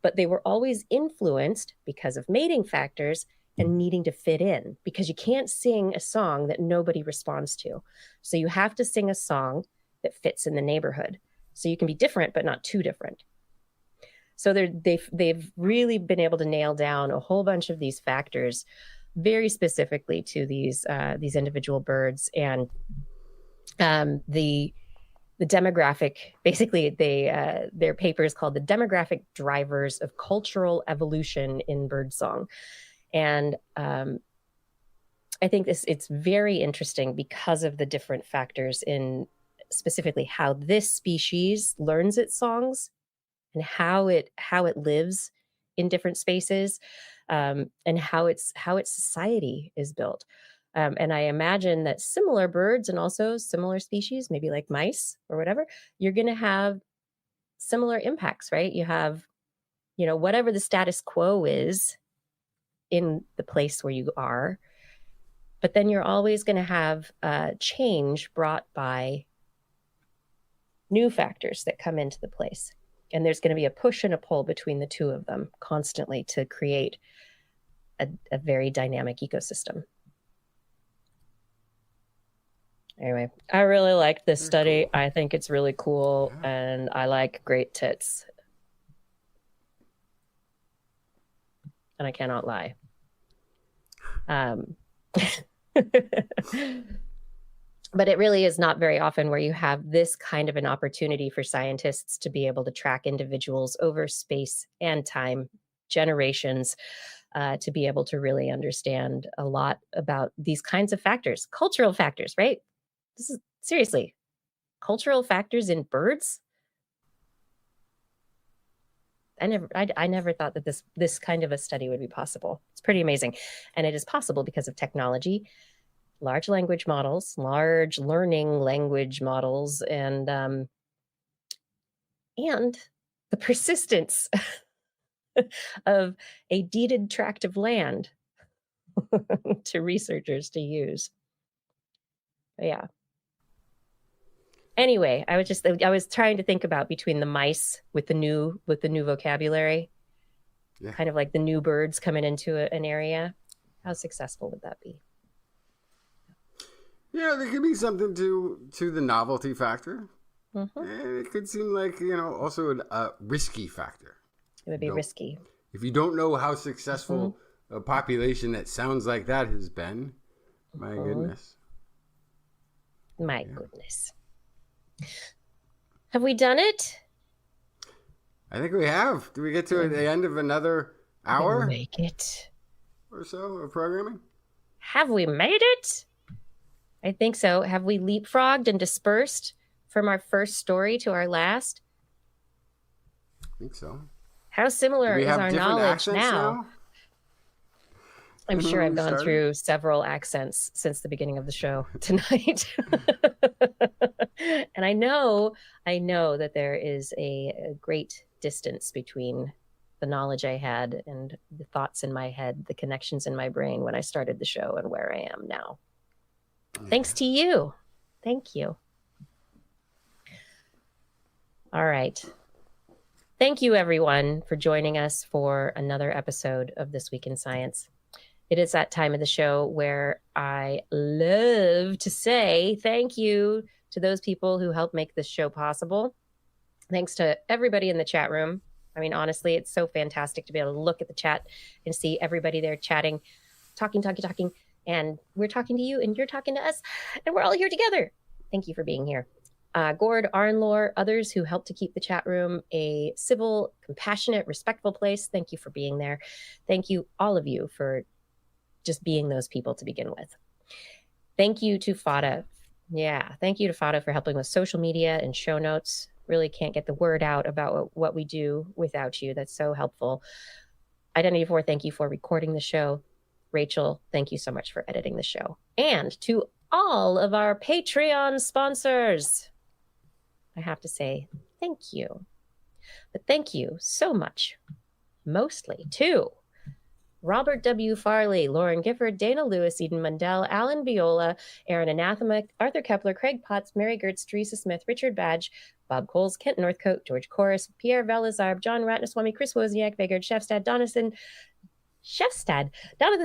Speaker 1: But they were always influenced because of mating factors and needing to fit in, because you can't sing a song that nobody responds to. So you have to sing a song that fits in the neighborhood. So you can be different, but not too different. So they've really been able to nail down a whole bunch of these factors very specifically to these individual birds. And the demographic, basically their paper is called The Demographic Drivers of Cultural Evolution in Birdsong. And I think it's very interesting because of the different factors in specifically how this species learns its songs and how it lives in different spaces, and how its society is built. And I imagine that similar birds and also similar species, maybe like mice or whatever, you're going to have similar impacts, right? You have, whatever the status quo is in the place where you are, but then you're always going to have change brought by new factors that come into the place. And there's going to be a push and a pull between the two of them constantly to create a very dynamic ecosystem. Anyway, I really like this study. Cool. I think it's really cool, and I like great tits. And I cannot lie. But it really is not very often where you have this kind of an opportunity for scientists to be able to track individuals over space and time, generations, to be able to really understand a lot about these kinds of factors, cultural factors, right? This is seriously cultural factors in birds. I never thought that this kind of a study would be possible. It's pretty amazing. And it is possible because of technology, large language models, large learning language models, and the persistence of a deeded tract of land to researchers to use. But yeah. Anyway, I was trying to think about between the mice with the new vocabulary, kind of like the new birds coming into an area. How successful would that be?
Speaker 2: Yeah, there could be something to the novelty factor. Mm-hmm. And it could seem like, also a risky factor.
Speaker 1: It would be risky.
Speaker 2: If you don't know how successful a population that sounds like that has been, my goodness.
Speaker 1: My goodness. Have we done it?
Speaker 2: I think we have. Do we get to the end of another hour?
Speaker 1: Did we make it?
Speaker 2: Or so of programming?
Speaker 1: Have we made it? I think so. Have we leapfrogged and dispersed from our first story to our last?
Speaker 2: I think so.
Speaker 1: How similar is our knowledge now? I'm sure I've gone through several accents since the beginning of the show tonight. And I know that there is a great distance between the knowledge I had and the thoughts in my head, the connections in my brain when I started the show and where I am now. Yeah. Thanks to you. Thank you. All right. Thank you, everyone, for joining us for another episode of This Week in Science. It is that time of the show where I love to say thank you to those people who helped make this show possible. Thanks to everybody in the chat room. I mean, honestly, it's so fantastic to be able to look at the chat and see everybody there chatting, talking. And we're talking to you and you're talking to us and we're all here together. Thank you for being here. Gord, Arnlore, others who helped to keep the chat room a civil, compassionate, respectful place. Thank you for being there. Thank you, all of you, for just being those people to begin with. Thank you to Fada. Yeah, thank you to Fada for helping with social media and show notes. Really can't get the word out about what we do without you. That's so helpful. Identity 4, thank you for recording the show. Rachel, thank you so much for editing the show. And to all of our Patreon sponsors, I have to say thank you. But thank you so much, mostly to Robert W. Farley, Lauren Gifford, Dana Lewis, Eden Mundell, Alan Viola, Aaron Anathema, Arthur Kepler, Craig Potts, Mary Gertz, Teresa Smith, Richard Badge, Bob Coles, Kent Northcote, George Corris, Pierre Velazarb, John Ratnaswamy, Chris Wozniak, Vigard Shefstad, Donathan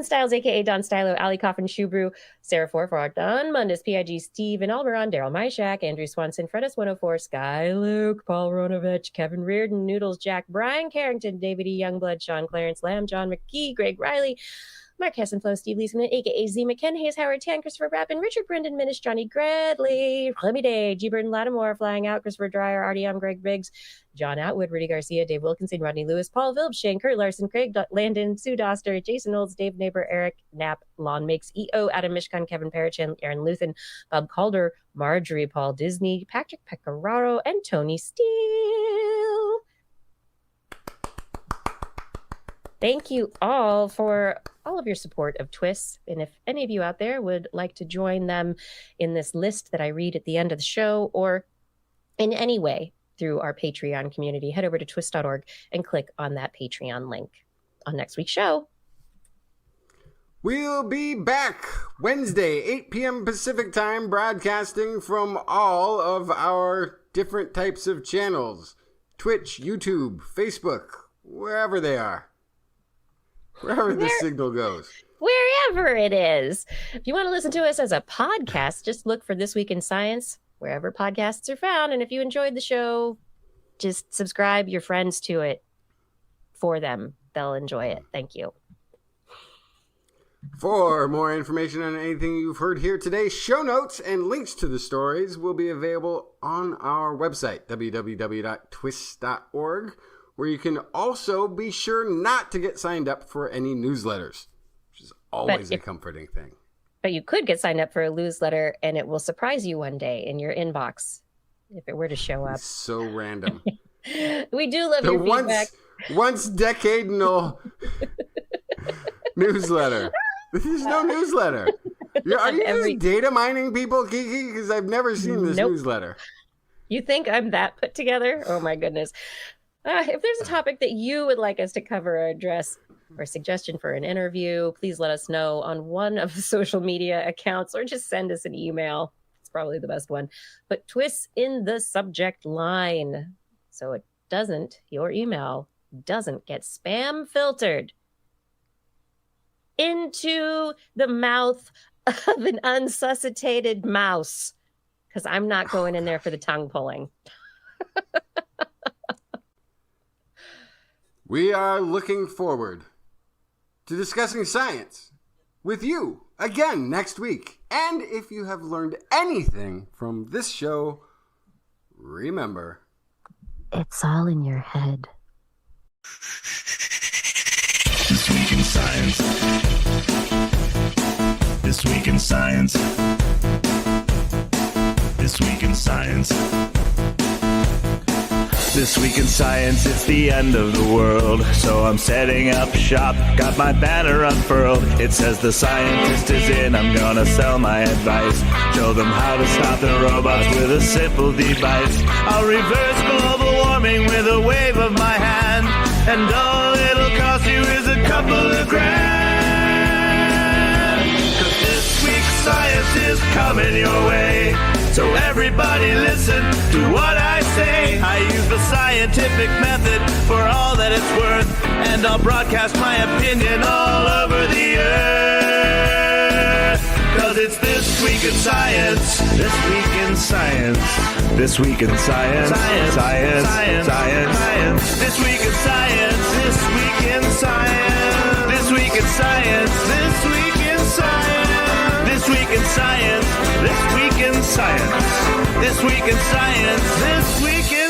Speaker 1: Styles, a.k.a. Don Stylo, Ali Coffin, Shubrew, Sarah Forford, Don Mundus, PIG, Steve, and Alberon, Daryl Myshak, Andrew Swanson, Fredus 104, Sky Luke, Paul Ronovich, Kevin Reardon, Noodles, Jack, Brian Carrington, David E. Youngblood, Sean Clarence Lamb, John McKee, Greg Riley, Mark Hessenflow, Steve Leeseman, a.k.a. Z. McKen, Hayes, Howard Tan, Christopher Rappin, Richard Brendan, Minish, Johnny Gradley, Remy Day, G. Burton Lattimore, Flying Out, Christopher Dreyer, Artyom, Greg Biggs, John Atwood, Rudy Garcia, Dave Wilkinson, Rodney Lewis, Paul Vilbs, Shane, Kurt Larson, Craig Landon, Sue Doster, Jason Olds, Dave Neighbor, Eric Knapp, Lon Makes, E.O., Adam Mishkan, Kevin Parachin, Aaron Luthen, Bob Calder, Marjorie, Paul Disney, Patrick Pecoraro, and Tony Steele. Thank you all for all of your support of TWIS. And if any of you out there would like to join them in this list that I read at the end of the show, or in any way through our Patreon community, head over to twis.org and click on that Patreon link. On next week's show,
Speaker 2: we'll be back Wednesday, 8 p.m. Pacific time, broadcasting from all of our different types of channels. Twitch, YouTube, Facebook, wherever they are. Wherever the signal goes.
Speaker 1: Wherever it is. If you want to listen to us as a podcast, just look for This Week in Science, wherever podcasts are found. And if you enjoyed the show, just subscribe your friends to it for them. They'll enjoy it. Thank you.
Speaker 2: For more information on anything you've heard here today, show notes and links to the stories will be available on our website, www.twis.org, where you can also be sure not to get signed up for any newsletters, which is always a comforting thing.
Speaker 1: But you could get signed up for a newsletter, and it will surprise you one day in your inbox if it were to show up.
Speaker 2: It's so random.
Speaker 1: We do love your feedback.
Speaker 2: Once decadal newsletter. There's no newsletter. Are you just data mining people, Kiki? Because I've never seen this newsletter.
Speaker 1: You think I'm that put together? Oh, my goodness. If there's a topic that you would like us to cover or address, or a suggestion for an interview, please let us know on one of the social media accounts, or just send us an email. It's probably the best one. Put TWIS in the subject line so your email doesn't get spam filtered into the mouth of an unsuscitated mouse, because I'm not going in there for the tongue pulling.
Speaker 2: We are looking forward to discussing science with you again next week. And if you have learned anything from this show, remember,
Speaker 1: it's all in your head.
Speaker 3: This week in science. This week in science. This week in science. This week in science, it's the end of the world. So I'm setting up shop, got my banner unfurled. It says the scientist is in, I'm gonna sell my advice. Show them how to stop the robots with a simple device. I'll reverse global warming with a wave of my hand. And all it'll cost you is a couple of grand. 'Cause this week's science is coming your way. So everybody listen to what I say. I use the scientific method for all that it's worth, and I'll broadcast my opinion all over the earth. 'Cause it's This Week in Science. This Week in Science. This Week in Science. Science. Science. Science. Science. Science. This Week in Science. This Week in Science. This Week in Science. This Week in Science. This Week in Science. This Week in Science. This week in science, this week in